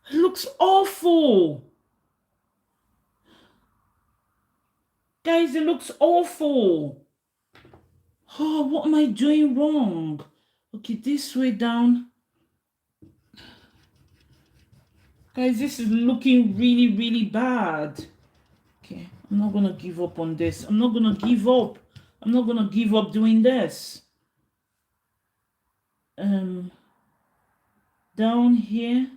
It looks awful. Guys, it looks awful. Oh, what am I doing wrong? Okay, this way down. Guys, this is looking really, really bad. Okay, I'm not gonna give up on this. I'm not gonna give up. I'm not gonna give up doing this. Down here.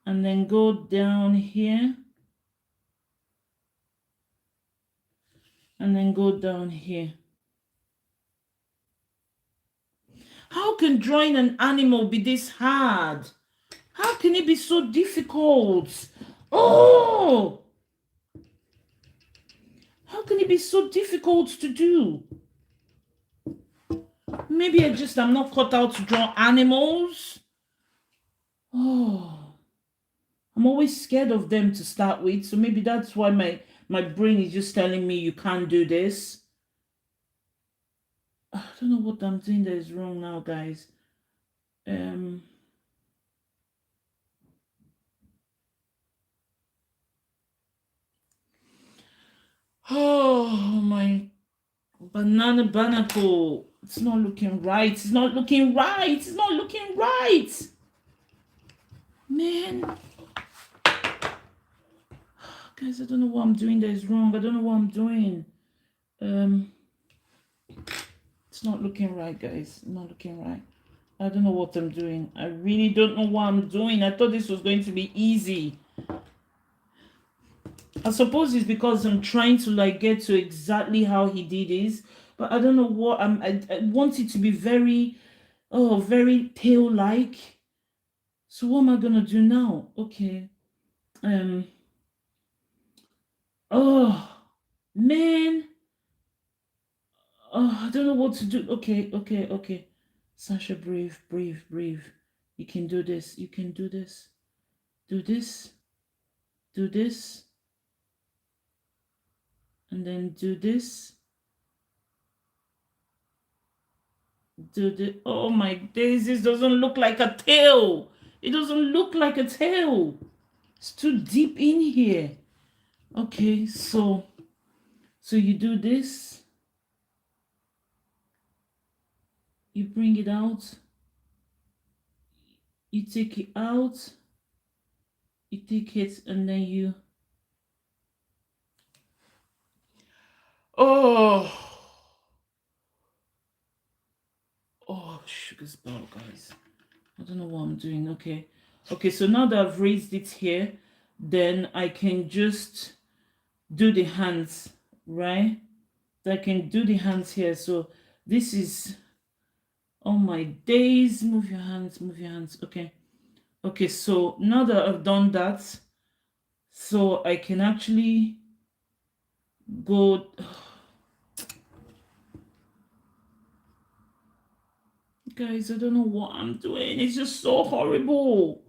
And then go down here. And then go down here. How can drawing an animal be this hard? How can it be so difficult? Oh! How can it be so difficult to do? Maybe I'm not cut out to draw animals. Oh, I'm always scared of them to start with. So maybe that's why my brain is just telling me you can't do this. I don't know what I'm doing that is wrong now, guys. Oh my banana banaco. It's not looking right. It's not looking right. It's not looking right. Man. Guys, I don't know what I'm doing that is wrong. I don't know what I'm doing. It's not looking right, guys. Not looking right. I don't know what I'm doing. I really don't know what I'm doing. I thought this was going to be easy. I suppose it's because I'm trying to like get to exactly how he did this, but I don't know what I want it to be very, very tail-like. So what am I gonna do now? Okay. Oh man. Oh, I don't know what to do. Okay. Sasha, breathe, breathe, breathe. You can do this. You can do this. Do this. Do this. And then do this. Oh my days, this doesn't look like a tail. It doesn't look like a tail. It's too deep in here. Okay, so you do this. You bring it out. You take it out. You take it and then you... Oh, sugar's ball, guys. I don't know what I'm doing. Okay. Okay, so now that I've raised it here, then I can just do the hands, right? I can do the hands here. So this is... Oh my days. Move your hands, move your hands. Okay. Okay, so now that I've done that, so I can actually go... Guys, I don't know what I'm doing. It's just so horrible.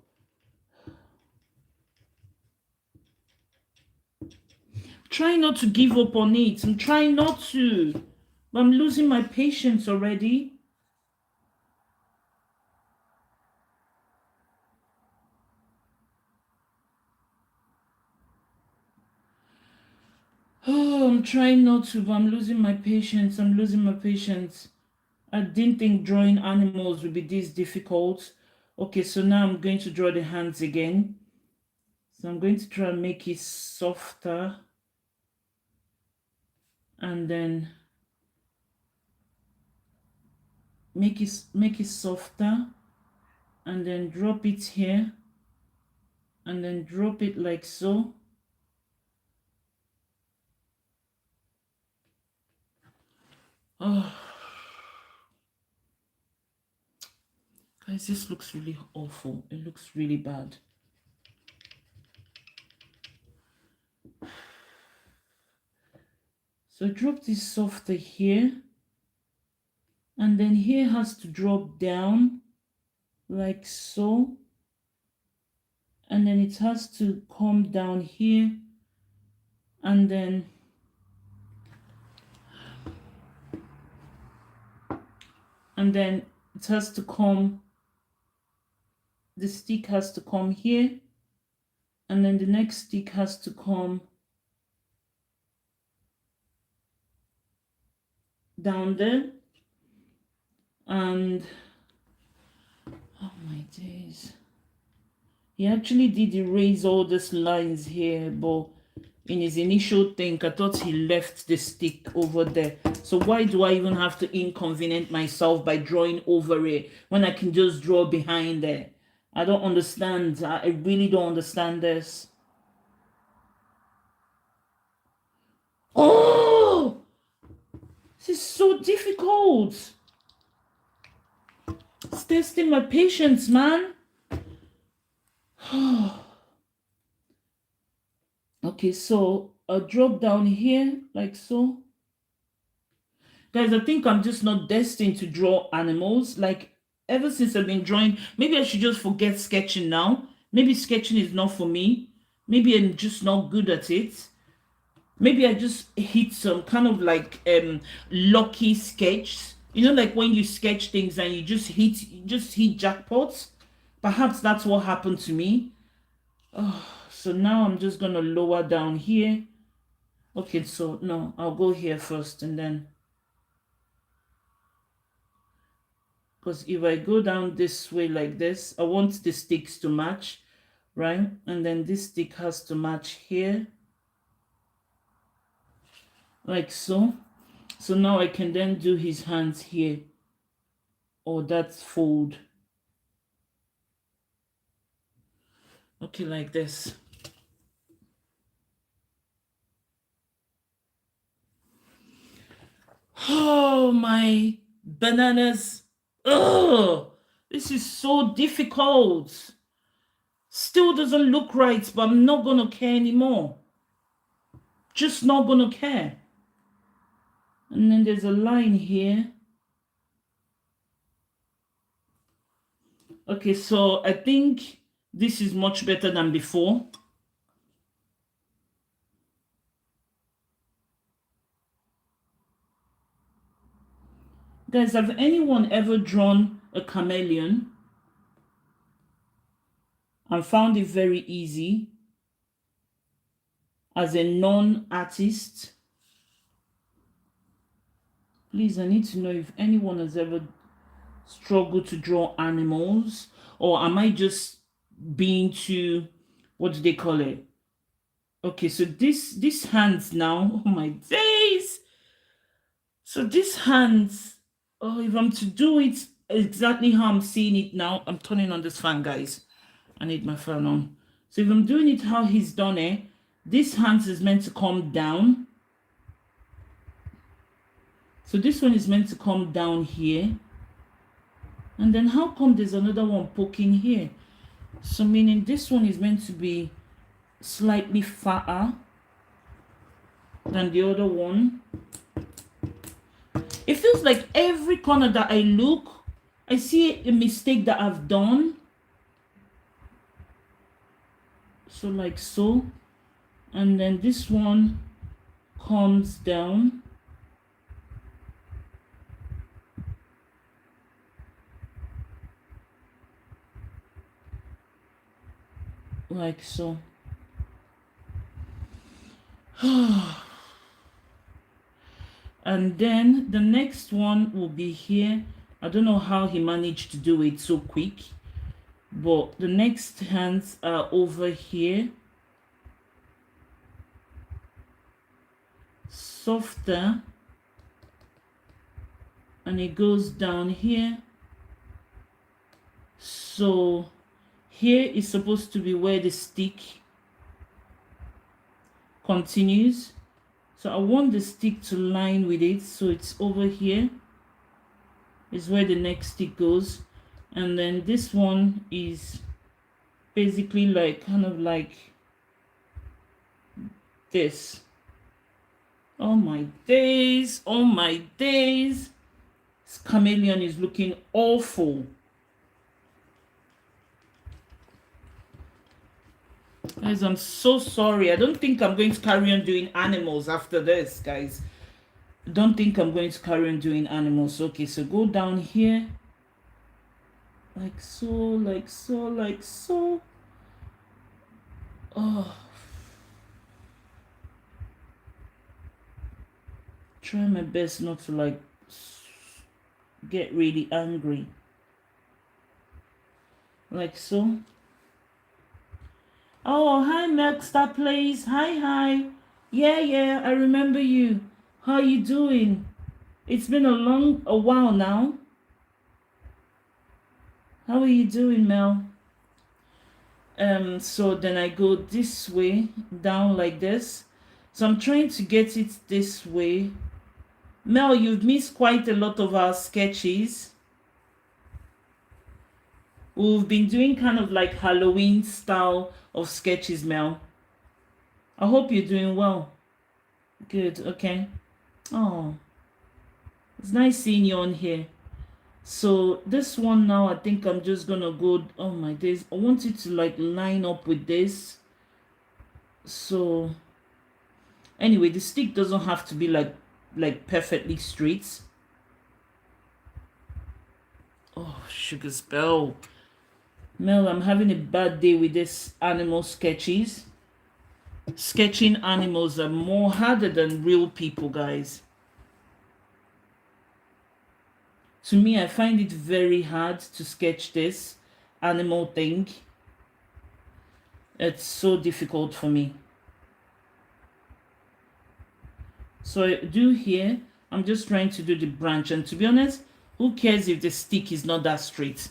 Try not to give up on it. I'm trying not to. But I'm losing my patience already. Oh, I'm trying not to, but I'm losing my patience. I'm losing my patience. I didn't think drawing animals would be this difficult. Okay, so now I'm going to draw the hands again. So I'm going to try and make it softer. And then make it softer. And then drop it here. And then drop it like so. Oh. Guys, this looks really awful. It looks really bad. So drop this softer here. And then here has to drop down like so. And then it has to come down here. And then it has to come, the stick has to come here. And then the next stick has to come down there. And oh my days. He actually did erase all these lines here, but in his initial thing, I thought he left the stick over there. So why do I even have to inconvenience myself by drawing over it when I can just draw behind there? I don't understand. I really don't understand this. Oh! This is so difficult. It's testing my patience, man. Okay, so I'll drop down here like so. Guys, I think I'm just not destined to draw animals. Like, ever since I've been drawing, maybe I should just forget sketching now. Maybe sketching is not for me. Maybe I'm just not good at it. Maybe I just hit some kind of like lucky sketch. You know, like when you sketch things and you just hit jackpots. Perhaps that's what happened to me. Oh, so now I'm just gonna lower down here. Okay, so no, I'll go here first and then, because if I go down this way like this, I want the sticks to match, right? And then this stick has to match here, like so. So now I can then do his hands here, or that fold. Okay, like this. Oh, my bananas. Oh, this is so difficult. Still doesn't look right, but I'm not gonna care anymore. Just not gonna care. And then there's a line here. Okay, so I think this is much better than before. Guys, have anyone ever drawn a chameleon and found it very easy as a non-artist? Please, I need to know if anyone has ever struggled to draw animals, or am I just being too, what do they call it? Okay, so this hands now, oh my days. So this hands, oh, if I'm to do it exactly how I'm seeing it now, I'm turning on this fan, guys. I need my fan on. So if I'm doing it how he's done it, this hands is meant to come down. So this one is meant to come down here. And then how come there's another one poking here? So meaning this one is meant to be slightly fatter than the other one. It feels like every corner that I look, I see a mistake that I've done. So like so. And then this one comes down. Like so. And then the next one will be here. I don't know how he managed to do it so quick, but the next hands are over here, softer, and it goes down here. So here is supposed to be where the stick continues. So I want the stick to line with it, so it's over here is where the next stick goes. And then this one is basically like kind of like this. Oh my days, oh my days. This chameleon is looking awful. Guys, I'm so sorry. I don't think I'm going to carry on doing animals after this, guys. I don't think I'm going to carry on doing animals. Okay, so go down here. Like so, like so, like so. Oh. Try my best not to like get really angry. Like so. Oh, hi, Milkstar Plays. Hi. Yeah, I remember you. How you doing? It's been a while now. How are you doing, Mel? So then I go this way, down like this. So I'm trying to get it this way. Mel, you've missed quite a lot of our sketches. We've been doing kind of like Halloween style of sketches, Mel. I hope you're doing well. Good, okay. Oh, it's nice seeing you on here. So this one now, I think I'm just gonna go, oh my days, I want it to like line up with this. So anyway, the stick doesn't have to be like perfectly straight. Oh, sugar spell. Mel, I'm having a bad day with this animal sketches. Sketching animals are more harder than real people, guys. To me, I find it very hard to sketch this animal thing. It's so difficult for me. So I do here, I'm just trying to do the branch. And to be honest, who cares if the stick is not that straight?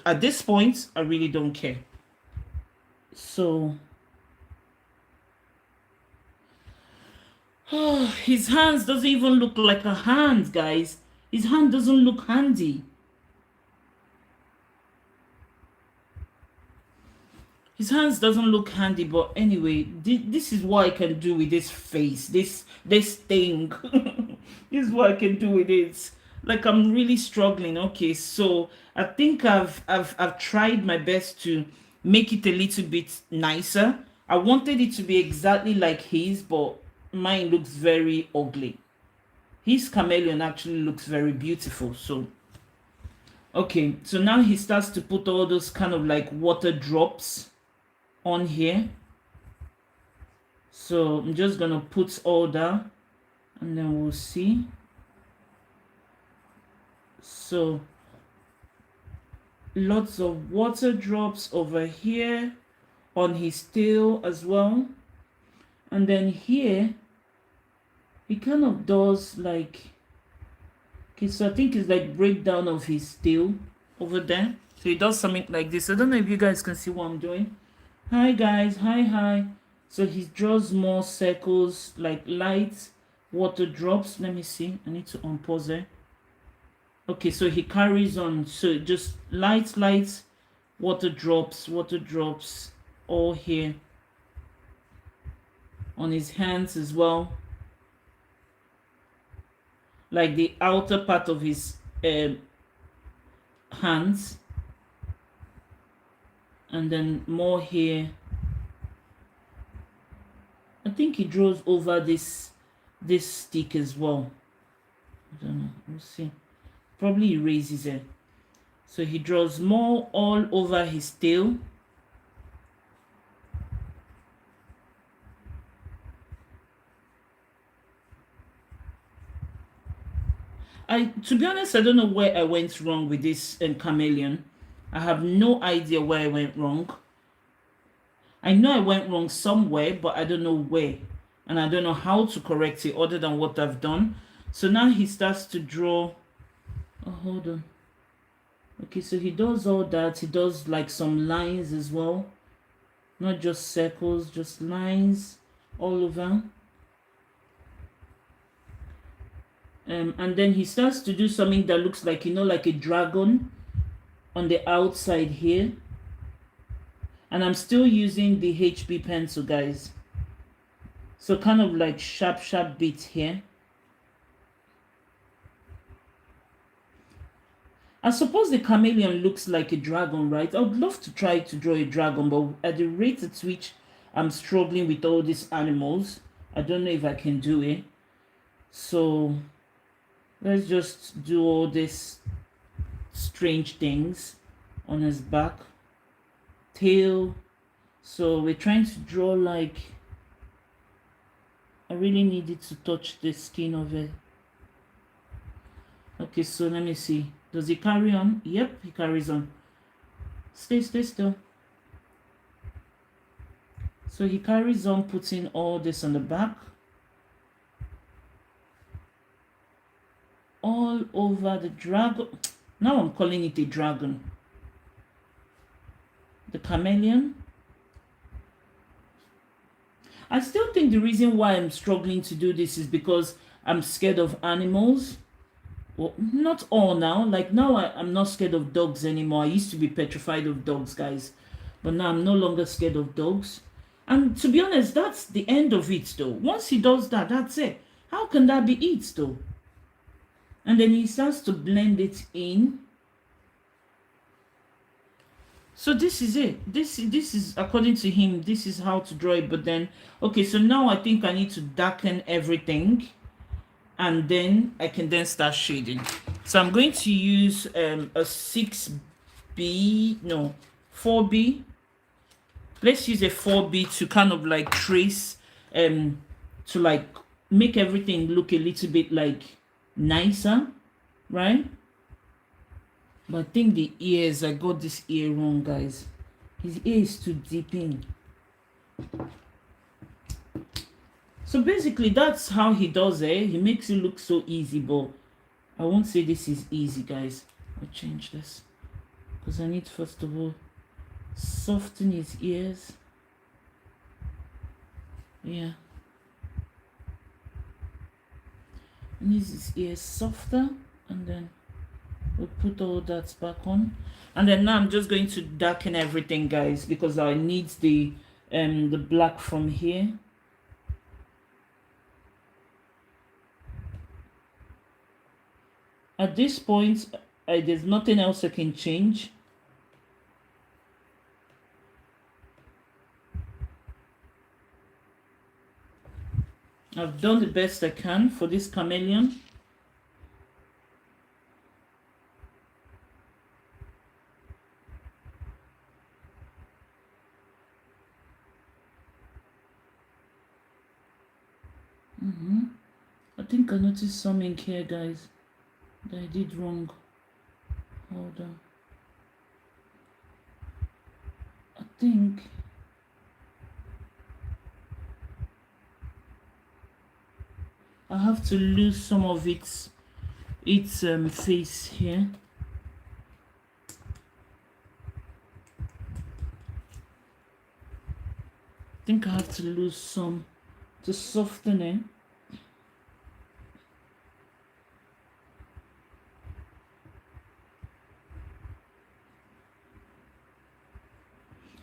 At this point, I really don't care. So, oh, his hands doesn't even look like a hand, guys. His hand doesn't look handy. His hands doesn't look handy, but anyway, this is what I can do with this face, this thing. This is what I can do with it. Like, I'm really struggling. Okay, so I think I've tried my best to make it a little bit nicer. I wanted it to be exactly like his, but mine looks very ugly. his chameleon actually looks very beautiful. So okay, so now he starts to put all those kind of like water drops on here. So I'm just gonna put all that and then we'll see. So lots of water drops over here on his tail as well. And then here he kind of does like, okay, so I think it's like breakdown of his tail over there. So he does something like this. I don't know if you guys can see what I'm doing. Hi guys, hi. So he draws more circles, like light water drops. Let me see, I need to unpause it. Okay, so he carries on. So just light water drops all here on his hands as well, like the outer part of his hands, and then more here. I think he draws over this stick as well. I don't know, we'll see. Probably erases it. So he draws more all over his tail. To be honest, I don't know where I went wrong with this chameleon. I have no idea where I went wrong. I know I went wrong somewhere, but I don't know where. And I don't know how to correct it other than what I've done. So now he starts to draw. Oh, hold on. Okay, so he does all that. He does like some lines as well. Not just circles, just lines all over. And then he starts to do something that looks like, you know, like a dragon on the outside here. And I'm still using the HB pencil, guys. So kind of like sharp bits here. I suppose the chameleon looks like a dragon, right? I would love to try to draw a dragon, but at the rate at which I'm struggling with all these animals, I don't know if I can do it. So let's just do all these strange things on his back, tail. So we're trying to draw like, I really needed to touch the skin of it. Okay, so let me see. Does he carry on? Yep, he carries on. Stay still. So he carries on putting all this on the back. All over the dragon. Now I'm calling it a dragon. The chameleon. I still think the reason why I'm struggling to do this is because I'm scared of animals. Well, not all now. Like now I'm not scared of dogs anymore. I used to be petrified of dogs, guys. But now I'm no longer scared of dogs. And to be honest, that's the end of it though. Once he does that, that's it. How can that be it though? And then he starts to blend it in. So this is it. This is, according to him, this is how to draw it. But then, okay, so now I think I need to darken everything. And then I can then start shading. So I'm going to use a 6B, no, 4B. Let's use a 4B to kind of like trace, to like make everything look a little bit like nicer, right? But I think the ears, I got this ear wrong, guys. His ear is too deep in. So basically that's how he does it. He makes it look so easy, but I won't say this is easy, guys. I'll change this because I need, first of all, soften his ears. Yeah. And his ears softer, and then we'll put all that back on. And then now I'm just going to darken everything, guys, because I need the black from here. At this point, there's nothing else I can change. I've done the best I can for this chameleon. think I noticed some ink here, guys, that I did wrong. Hold on. I think I have to lose some of its face here. I think I have to lose some to soften it.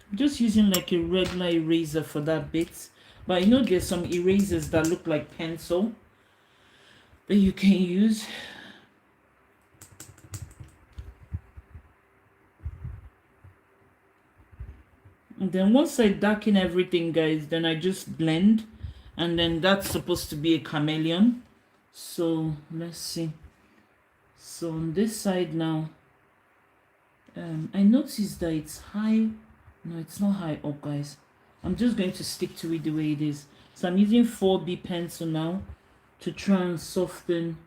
I'm just using like a regular eraser for that bit, but I know there's some erasers that look like pencil that you can use. And then once I darken everything, guys, then I just blend, and then that's supposed to be a chameleon. So let's see. So on this side now, I noticed that it's high. No, it's not high up, guys. I'm just going to stick to it the way it is. So I'm using 4B pencil now to try and soften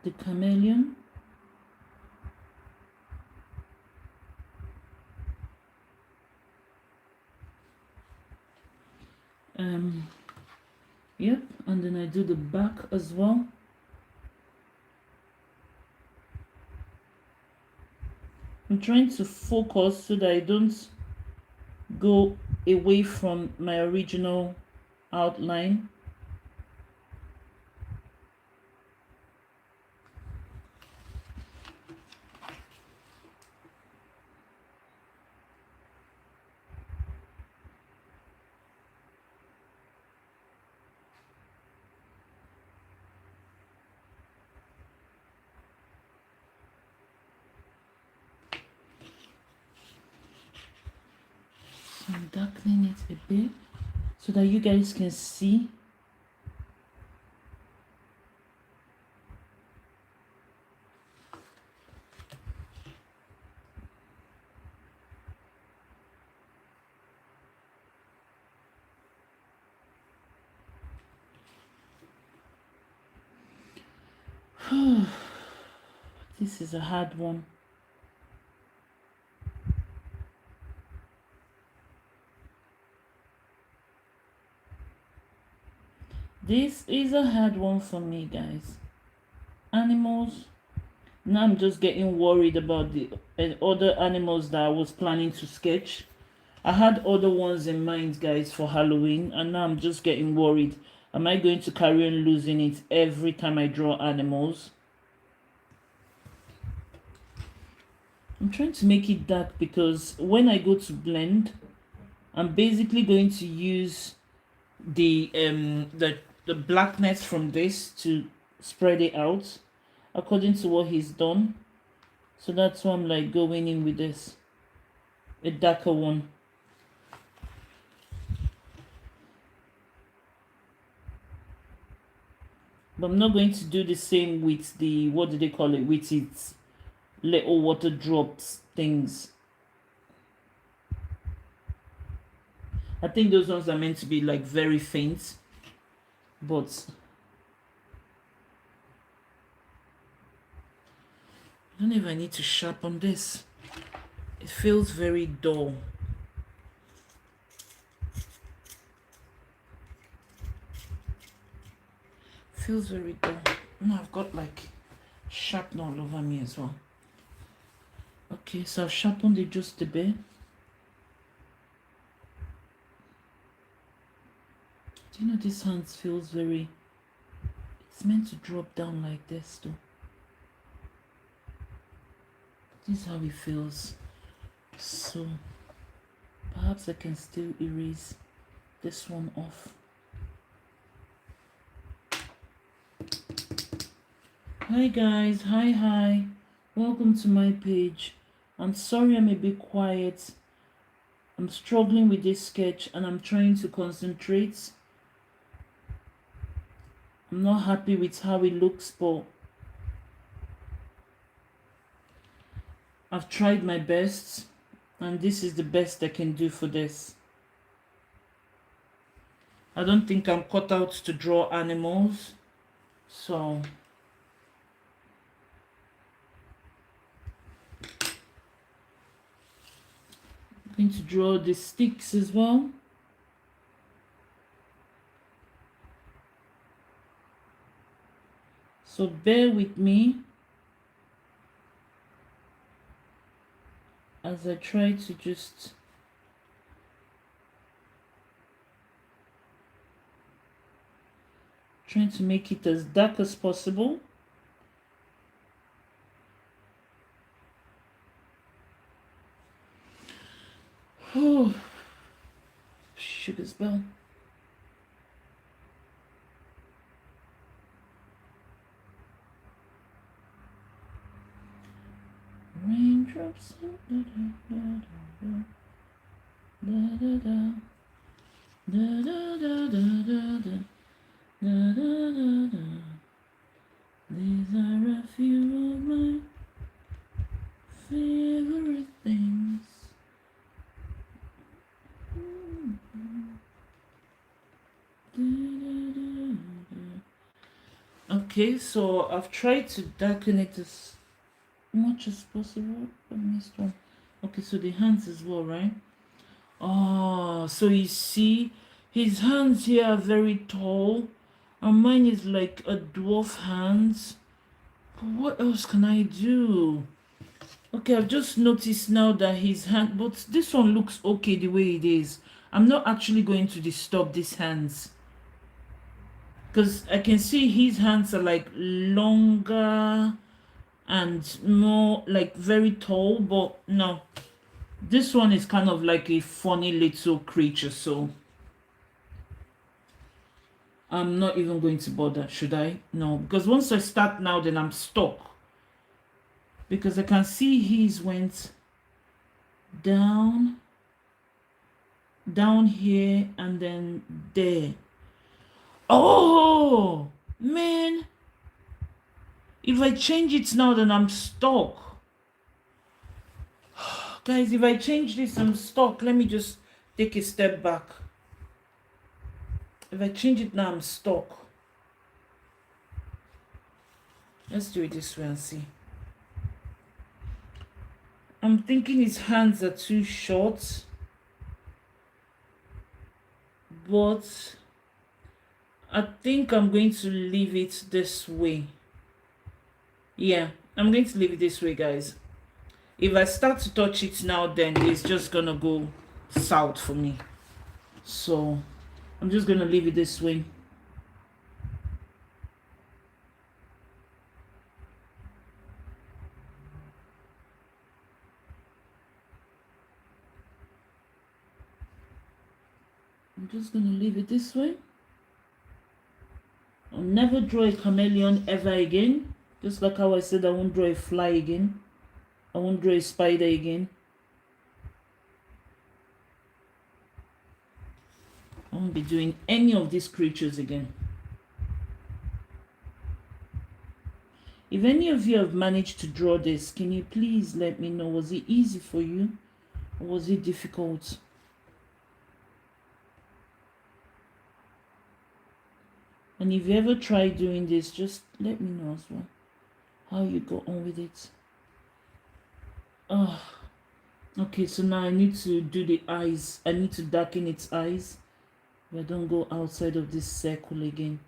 the chameleon. Yep, and then I do the back as well. I'm trying to focus so that I don't go away from my original outline. I'm darkening it a bit so that you guys can see. This is a hard one. This is a hard one for me, guys. Animals. Now I'm just getting worried about the other animals that I was planning to sketch. I had other ones in mind, guys, for Halloween, and now I'm just getting worried. Am I going to carry on losing it every time I draw animals? I'm trying to make it dark because when I go to blend, I'm basically going to use the blackness from this to spread it out according to what he's done. So that's why I'm like going in with this, a darker one. But I'm not going to do the same with the, what do they call it, with its little water drops things. I think those ones are meant to be like very faint, but I don't know if I need to sharpen this. It feels very dull. Feels very dull. No, I've got like sharpener all over me as well. Okay, so I've sharpened it just a bit. Do you know this hand feels very, it's meant to drop down like this too. This is how it feels. So perhaps I can still erase this one off. Hi guys, hi, welcome to my page. I'm sorry I'm a bit quiet. I'm struggling with this sketch and I'm trying to concentrate. I'm not happy with how it looks, but I've tried my best and this is the best I can do for this. I don't think I'm cut out to draw animals. So I'm going to draw the sticks as well. So bear with me as I try to just trying to make it as dark as possible. Oh, sugar's bell. Raindrops. Da, da, da, da, da, da, da, da, da, da, da, da, da. These are a few of my favorite things. Okay, so I've tried to darken it as much as possible. I missed one. Okay, so the hands as well, right? Oh, so you see, his hands here are very tall, and mine is like a dwarf hands. But what else can I do? Okay, I've just noticed now that his hand, but this one looks okay the way it is. I'm not actually going to disturb these hands because I can see his hands are like longer and more like very tall, but no, this one is kind of like a funny little creature, so I'm not even going to bother, should I? No, because once I start now, then I'm stuck. Because I can see his went down, down here, and then there. Oh, man. If I change it now, then I'm stuck. Guys, if I change this, I'm stuck. Let me just take a step back. If I change it now, I'm stuck. Let's do it this way and see. I'm thinking his hands are too short. But I think I'm going to leave it this way. Yeah, I'm going to leave it this way, guys. If I start to touch it now, then it's just gonna go south for me. So I'm just gonna leave it this way. I'm just gonna leave it this way. I'll never draw a chameleon ever again. Just like how I said I won't draw a fly again. I won't draw a spider again. I won't be doing any of these creatures again. If any of you have managed to draw this, can you please let me know? Was it easy for you? Or was it difficult? And if you ever try doing this, just let me know as well how you go on with it. Oh, okay, so now I need to do the eyes. I need to darken its eyes. But I don't go outside of this circle again.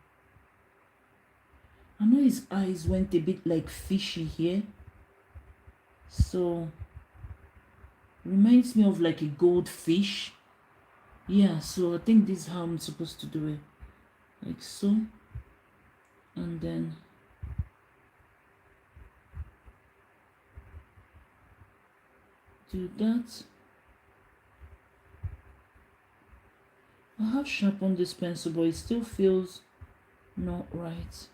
I know his eyes went a bit like fishy here. So, reminds me of like a goldfish. Yeah, so I think this is how I'm supposed to do it. Like so. And then do that. I have sharpened this pencil, but it still feels not right.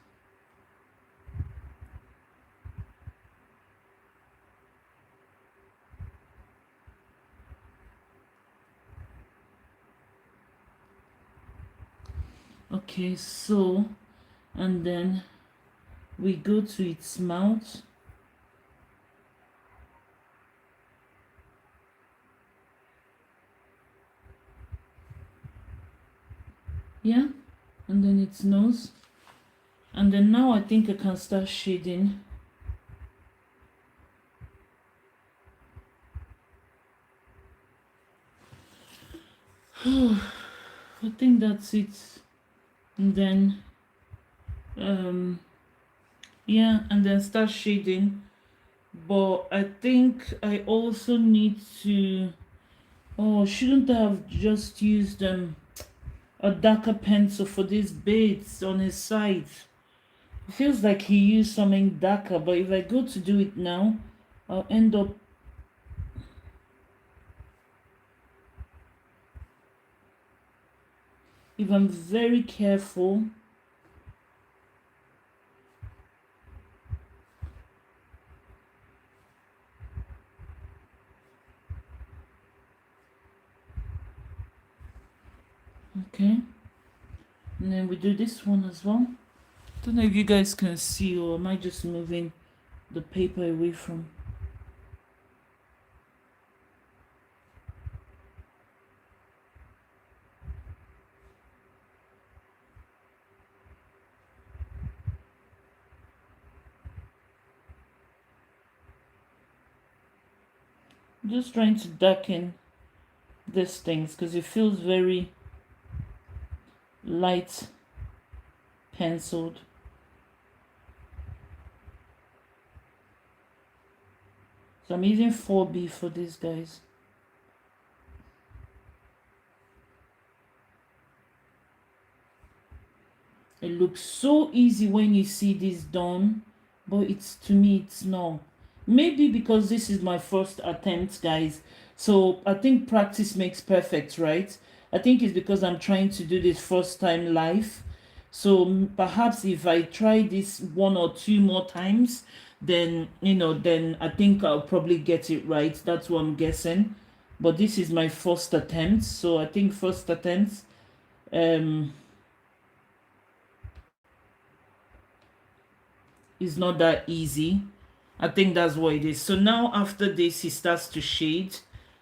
Okay, so, and then we go to its mouth. Yeah, and then its nose. And then now I think I can start shading. I think that's it. And then yeah, and then start shading. But I think I also need to, oh, shouldn't I have just used a darker pencil for these bits on his side? It feels like he used something darker, but if I go to do it now, I'll end up, if I'm very careful. Okay, and then we do this one as well. Don't know if you guys can see, or am I just moving the paper away from? I'm just trying to darken these things because it feels very light penciled. So I'm using 4B for these guys. It looks so easy when you see this done, but it's, to me, it's not. Maybe because this is my first attempt, guys. So I think practice makes perfect, right? I think it's because I'm trying to do this first time live. So perhaps if I try this one or two more times, then, then I think I'll probably get it right. That's what I'm guessing. But this is my first attempt. So I think first attempts, is not that easy. I think that's what it is. So now after this, he starts to shade.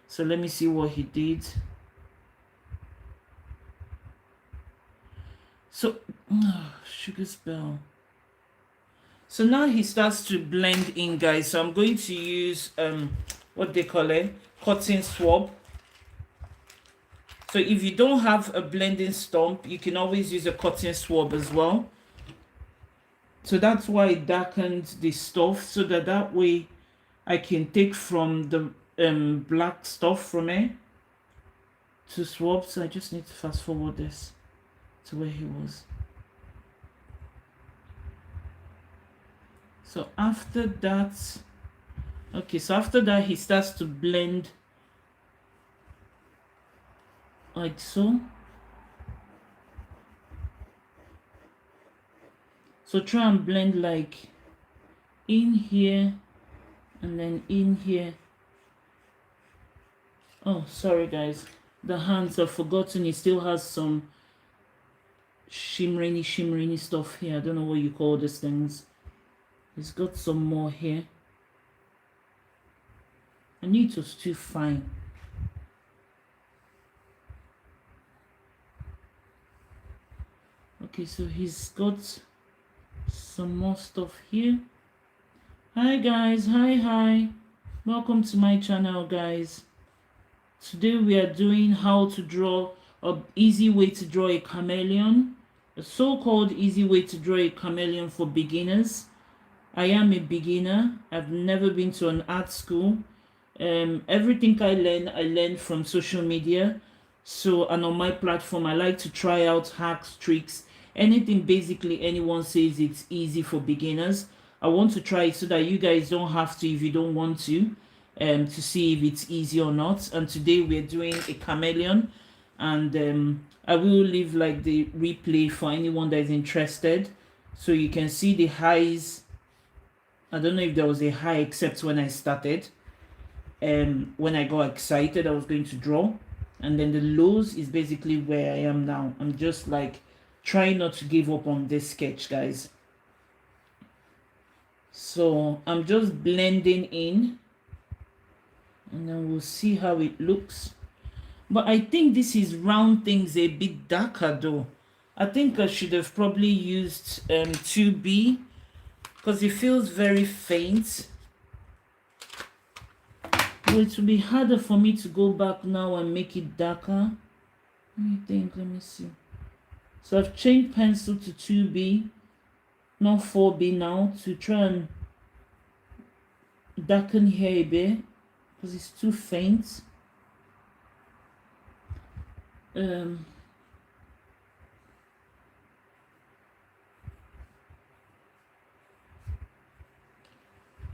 So let me see what he did. So, sugar spell. So now he starts to blend in, guys. So I'm going to use what they call it, cotton swab. So if you don't have a blending stump, you can always use a cotton swab as well. So that's why I darkened the stuff, so that way I can take from the black stuff from it to swab. So I just need to fast forward this to where he was. So after that, okay, so after that he starts to blend like so. So try and blend like in here and then in here. Oh, sorry guys, the hands, I've forgotten he still has some shimmery stuff here. I don't know what you call these things. He's got some more here. I knew it was too fine. Okay, so he's got some more stuff here. Hi guys, hi. Welcome to my channel, guys. Today we are doing how to draw an easy way to draw a chameleon. A so-called easy way to draw a chameleon for beginners. I am a beginner. I've never been to an art school. Everything I learn from social media. So, and on my platform, I like to try out hacks, tricks, anything basically anyone says it's easy for beginners. I want to try it so that you guys don't have to if you don't want to see if it's easy or not. And today we're doing a chameleon, and I will leave like the replay for anyone that is interested, so you can see the highs. I don't know if there was a high except when I started. When I got excited, I was going to draw, and then the lows is basically where I am now. I'm just like trying not to give up on this sketch, guys. So I'm just blending in, and then we'll see how it looks. But I think this is round things a bit darker though. I think I should have probably used 2B because it feels very faint. But it will be harder for me to go back now and make it darker. Let me see. So I've changed pencil to 2B, not 4B now, to try and darken here a bit because it's too faint.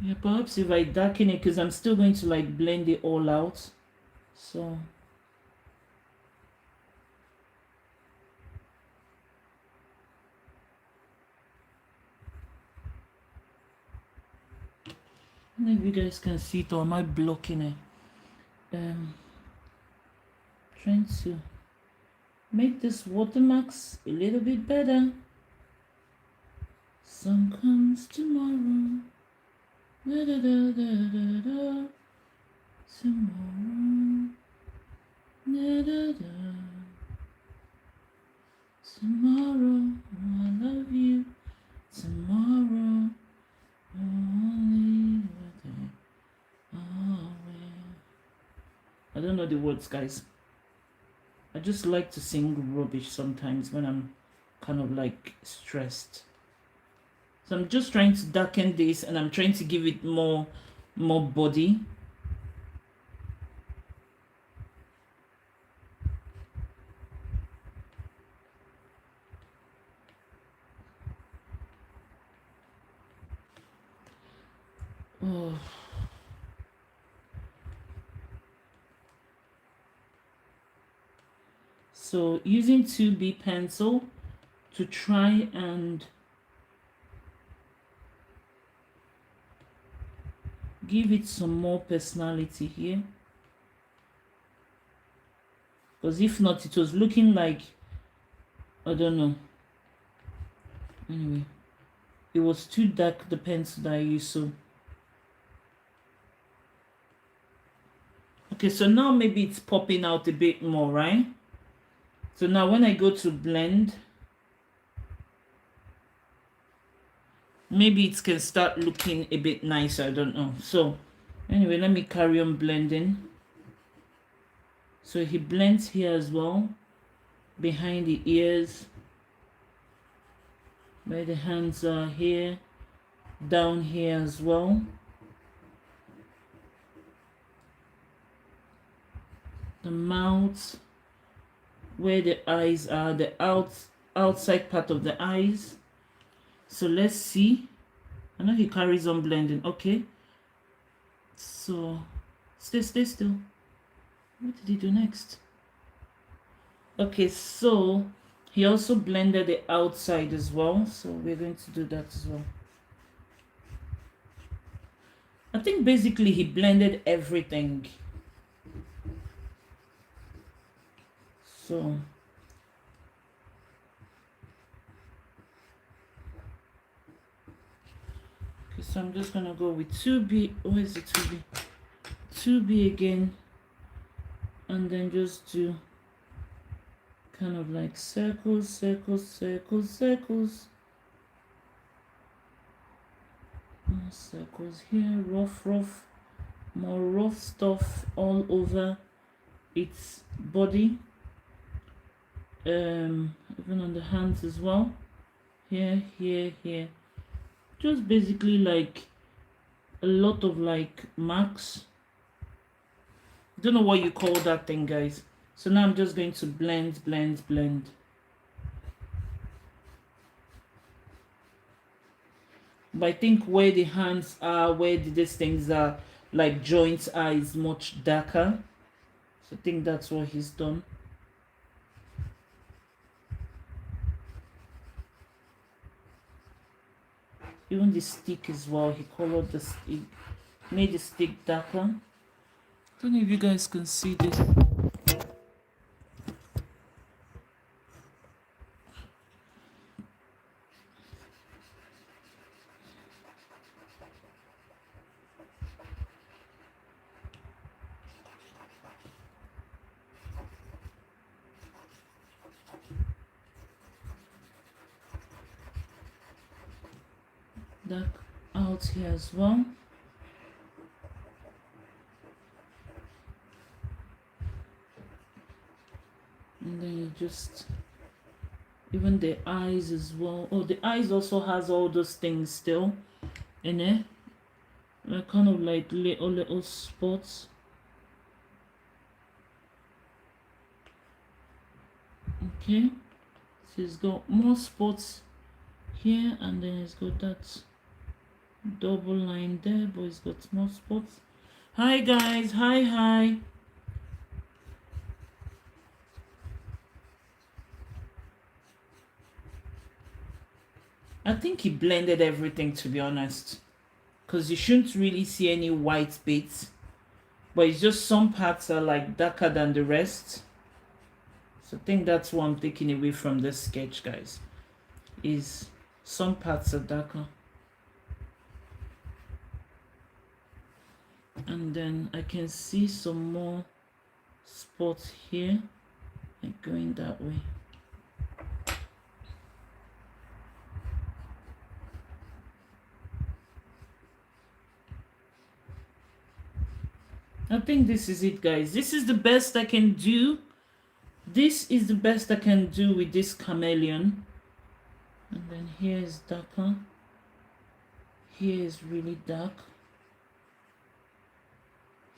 Yeah, perhaps if I darken it, because I'm still going to like blend it all out. So I don't know if you guys can see it, or am I blocking it? Trying to make this watermarks a little bit better. Sun comes tomorrow. Da, da, da, da, da, da. Tomorrow. Da, da, da. Tomorrow, I love you. Tomorrow, only a day away. I don't know the words, guys. I just like to sing rubbish sometimes when I'm kind of like stressed. So I'm just trying to darken this, and I'm trying to give it more body. Oh. So using 2B pencil to try and give it some more personality here. Because if not, it was looking like, I don't know. Anyway, it was too dark, the pencil that I used, so. Okay, so now maybe it's popping out a bit more, right? So now when I go to blend, maybe it can start looking a bit nicer, I don't know. So anyway, let me carry on blending. So he blends here as well, behind the ears, where the hands are here, down here as well. The mouth, where the eyes are, the outside part of the eyes. So let's see. I know he carries on blending. Okay. So stay still. What did he do next? Okay, so he also blended the outside as well. So we're going to do that as well. I think basically he blended everything. So okay, so I'm just gonna go with 2B. Where's the 2B? 2B again, and then just do kind of like circles, circles, circles, circles. More circles here, rough, more rough stuff all over its body. Even on the hands as well. Here. Just basically like a lot of like marks. Don't know what you call that thing, guys. So now I'm just going to blend. But I think where the hands are, where these things are, like joints are, is much darker. So I think that's what he's done. Even the stick as well, he colored the stick, made the stick darker. I don't know if you guys can see this. dark out here as well. And then you just, even the eyes as well. Oh, the eyes also has all those things still in it. They're kind of like little spots. Okay, so it's got more spots here, and then it's got that double line there, but it's got more spots. Hi guys, hi. I think he blended everything, to be honest, because you shouldn't really see any white bits, but it's just some parts are like darker than the rest. So I think that's what I'm taking away from this sketch, guys, is some parts are darker. And then I can see some more spots here, like going that way. I think this is it, guys. This is the best I can do. This is the best I can do with this Chameleon. And then here is darker. Here is really dark.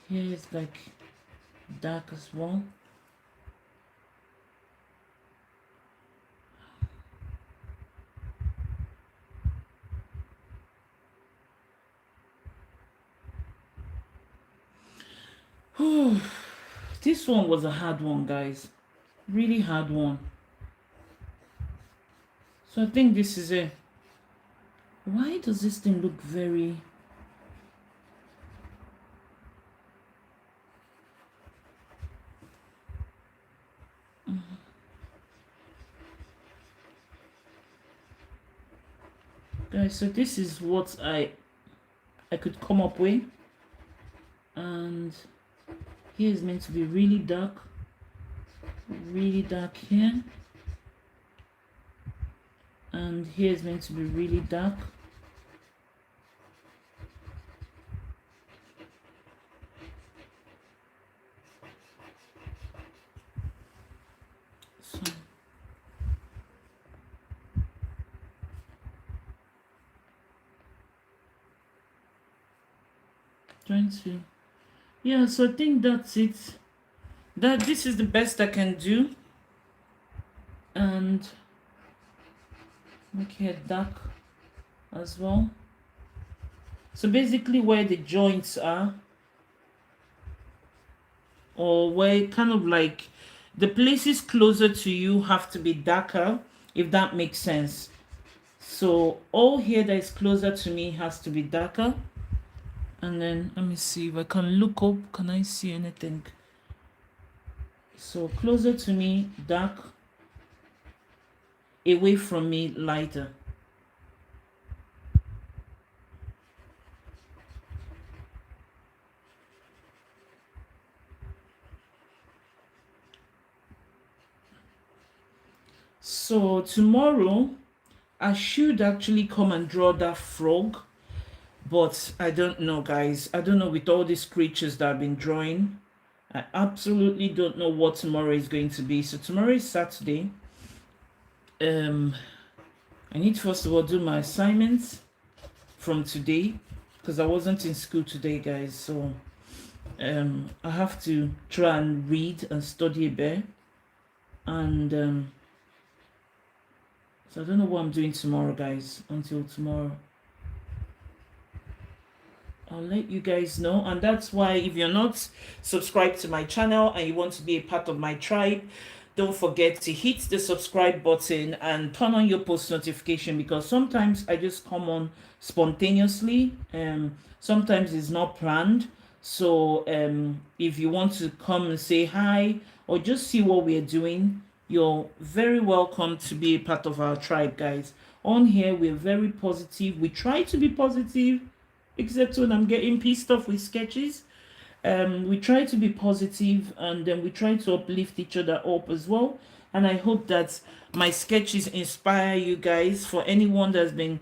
Here is like dark as well. This one was a hard one, guys. Really hard one. So I think this is it. Why does this thing look very... Guys, so this is what I could come up with. And here is meant to be really dark here, and here is meant to be really dark. So trying to, yeah, so I think that's it. This is the best I can do. And make it dark as well. So basically where the joints are, or where kind of like the places closer to you have to be darker, if that makes sense. So all here that is closer to me has to be darker. And then let me see if I can look up. Can I see anything? So closer to me, dark. Away from me, lighter. So tomorrow I should actually come and draw that frog, but I don't know, guys. I don't know, with all these creatures that I've been drawing, I absolutely don't know what tomorrow is going to be. So tomorrow is Saturday. I need to first of all do my assignments from today, because I wasn't in school today, guys. So I have to try and read and study a bit. And so I don't know what I'm doing tomorrow, guys, until tomorrow. I'll let you guys know. And that's why, if you're not subscribed to my channel and you want to be a part of my tribe, don't forget to hit the subscribe button and turn on your post notification, because sometimes I just come on spontaneously. Sometimes it's not planned. So if you want to come and say hi or just see what we're doing, you're very welcome to be a part of our tribe, guys. On here, we're very positive. We try to be positive, except when I'm getting pissed off with sketches. We try to be positive, and then we try to uplift each other up as well. And I hope that my sketches inspire you guys. For anyone that's been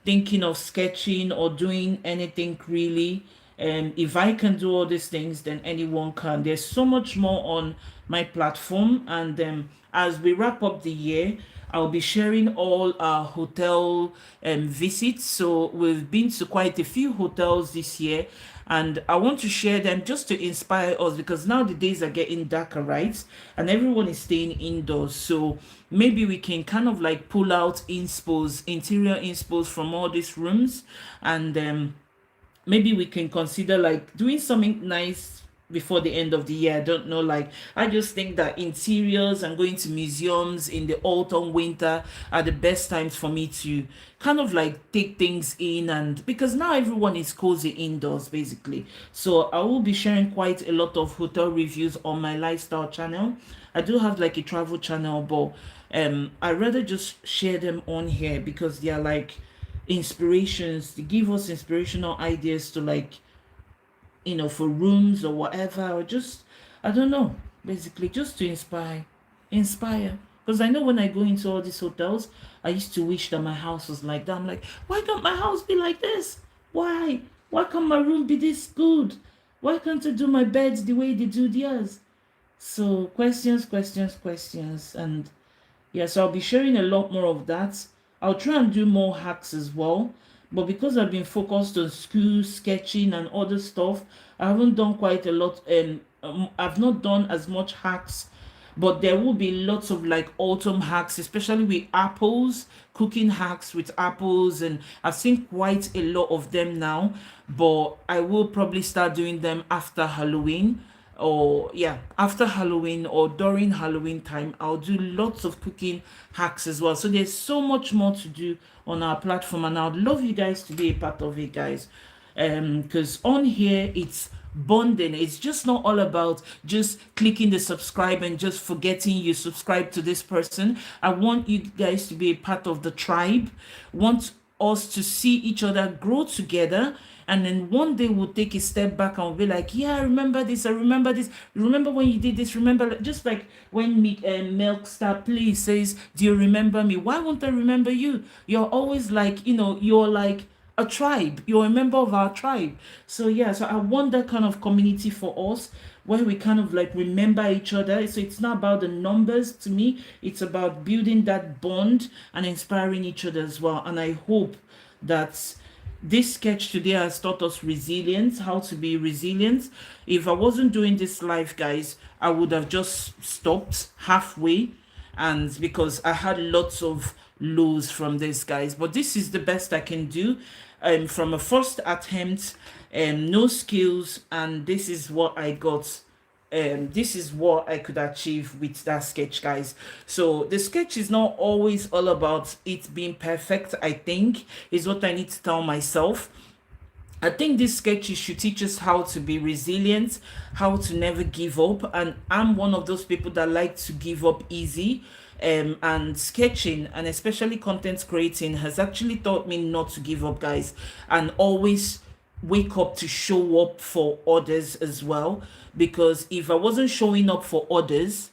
thinking of sketching or doing anything really, if I can do all these things, then anyone can. There's so much more on my platform, and as we wrap up the year, I'll be sharing all our hotel visits. So we've been to quite a few hotels this year, and I want to share them just to inspire us, because now the days are getting darker, right? And everyone is staying indoors. So maybe we can kind of like pull out inspos, interior inspos from all these rooms, and maybe we can consider like doing something nice before the end of the year. I don't know, like I just think that interiors and going to museums in the autumn, winter are the best times for me to kind of like take things in, and because now everyone is cozy indoors basically. So I will be sharing quite a lot of hotel reviews on my lifestyle channel. I do have like a travel channel, but I rather just share them on here because they are like inspirations. They give us inspirational ideas to like, for rooms or whatever, or just, I don't know, basically just to inspire. Because I know when I go into all these hotels, I used to wish that my house was like that. I'm like, why can't my house be like this? Why can't my room be this good? Why can't I do my beds the way they do theirs? So questions, questions, questions. And yes, I'll be sharing a lot more of that. I'll try and do more hacks as well. But because I've been focused on school, sketching, and other stuff, I haven't done quite a lot. I've not done as much hacks, but there will be lots of like autumn hacks, especially with apples, cooking hacks with apples. And I've seen quite a lot of them now, but I will probably start doing them after Halloween, or yeah, after Halloween or during Halloween time. I'll do lots of cooking hacks as well. So there's so much more to do on our platform, and I'd love you guys to be a part of it, guys. Because on here it's bonding. It's just not all about just clicking the subscribe and just forgetting you subscribe to this person. I want you guys to be a part of the tribe. Want us to see each other grow together, and then one day we'll take a step back and we'll be like, yeah, I remember this, I remember this, remember when you did this, remember, just like when Milk Star Please says, do you remember me? Why won't I remember you? You're always like, you're like a tribe, you're a member of our tribe. So yeah, so I want that kind of community for us, where we kind of like remember each other. So it's not about the numbers to me, it's about building that bond and inspiring each other as well. And I hope that this sketch today has taught us resilience, how to be resilient. If I wasn't doing this live, guys, I would have just stopped halfway, and because I had lots of lows from this, guys. But this is the best I can do from a first attempt, no skills, and this is what I got. This is what I could achieve with that sketch, guys. So the sketch is not always all about it being perfect, I think, is what I need to tell myself. I think this sketch should teach us how to be resilient, how to never give up. And I'm one of those people that like to give up easy. And sketching, and especially content creating, has actually taught me not to give up, guys, and always wake up to show up for others as well. Because if I wasn't showing up for others,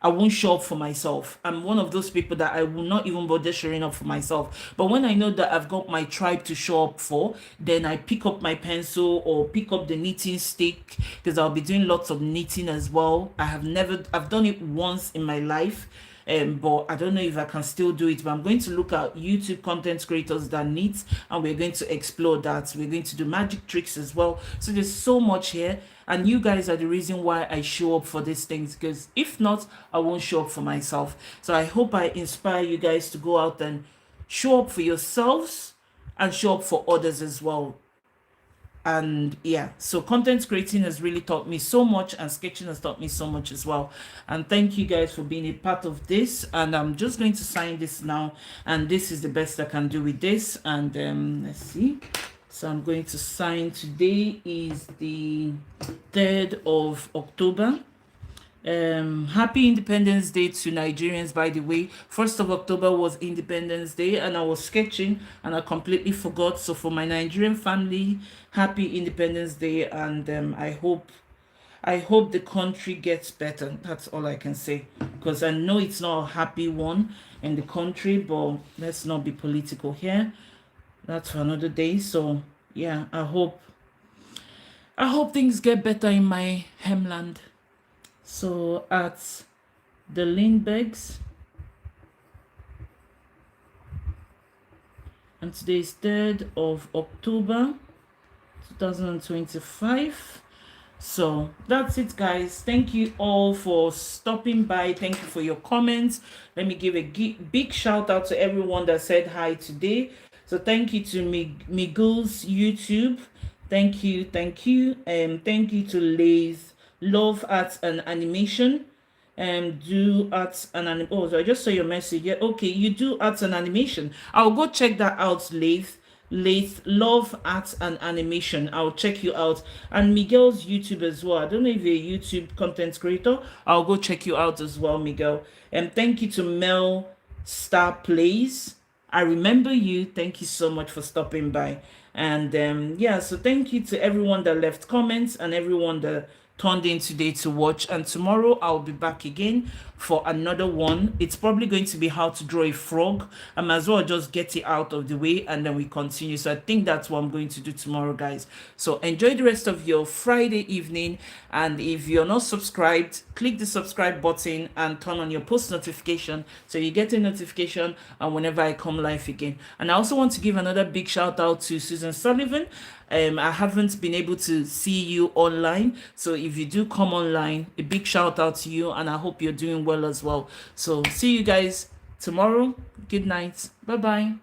I won't show up for myself. I'm one of those people that I will not even bother showing up for myself. But when I know that I've got my tribe to show up for, then I pick up my pencil or pick up the knitting stick, because I'll be doing lots of knitting as well. I've done it once in my life. But I don't know if I can still do it. But I'm going to look at YouTube content creators that knit, and we're going to explore that. We're going to do magic tricks as well. So there's so much here, and you guys are the reason why I show up for these things, because if not, I won't show up for myself. So I hope I inspire you guys to go out and show up for yourselves and show up for others as well. And yeah, so content creating has really taught me so much, and sketching has taught me so much as well. And thank you guys for being a part of this. And I'm just going to sign this now, and this is the best I can do with this. And let's see, so I'm going to sign. Today is the 3rd of October. Happy Independence Day to Nigerians, by the way. 1st of October was Independence Day, and I was sketching and I completely forgot. So for my Nigerian family, happy Independence Day. And I hope the country gets better. That's all I can say, because I know it's not a happy one in the country, but let's not be political here. that's for another day. So yeah, I hope things get better in my hemland. So at the Lindbergz, and today is 3rd of October 2025. So that's it, guys. Thank you all for stopping by. Thank you for your comments. Let me give a big shout out to everyone that said hi today. So thank you to Miguel's YouTube. Thank you, thank you. Thank you to Lay's Love Arts and Animation. Do arts and oh, so I just saw your message. Yeah, okay, you do arts and animation. I'll go check that out, Lath Love Arts and Animation. I'll check you out. And Miguel's YouTube as well. I don't know if you're a YouTube content creator. I'll go check you out as well, Miguel. And thank you to Mel Star Plays. I remember you. Thank you so much for stopping by. And yeah, so thank you to everyone that left comments and everyone that turned in today to watch. And tomorrow I'll be back again for another one. It's probably going to be how to draw a frog. I might as well just get it out of the way and then we continue. So I think that's what I'm going to do tomorrow, guys. So enjoy the rest of your Friday evening. And if you're not subscribed, click the subscribe button and turn on your post notification so you get a notification and whenever I come live again. And I also want to give another big shout out to Susan Sullivan. I haven't been able to see you online, so if you do come online, a big shout out to you, and I hope you're doing well as well. So see you guys tomorrow. Good night. Bye bye.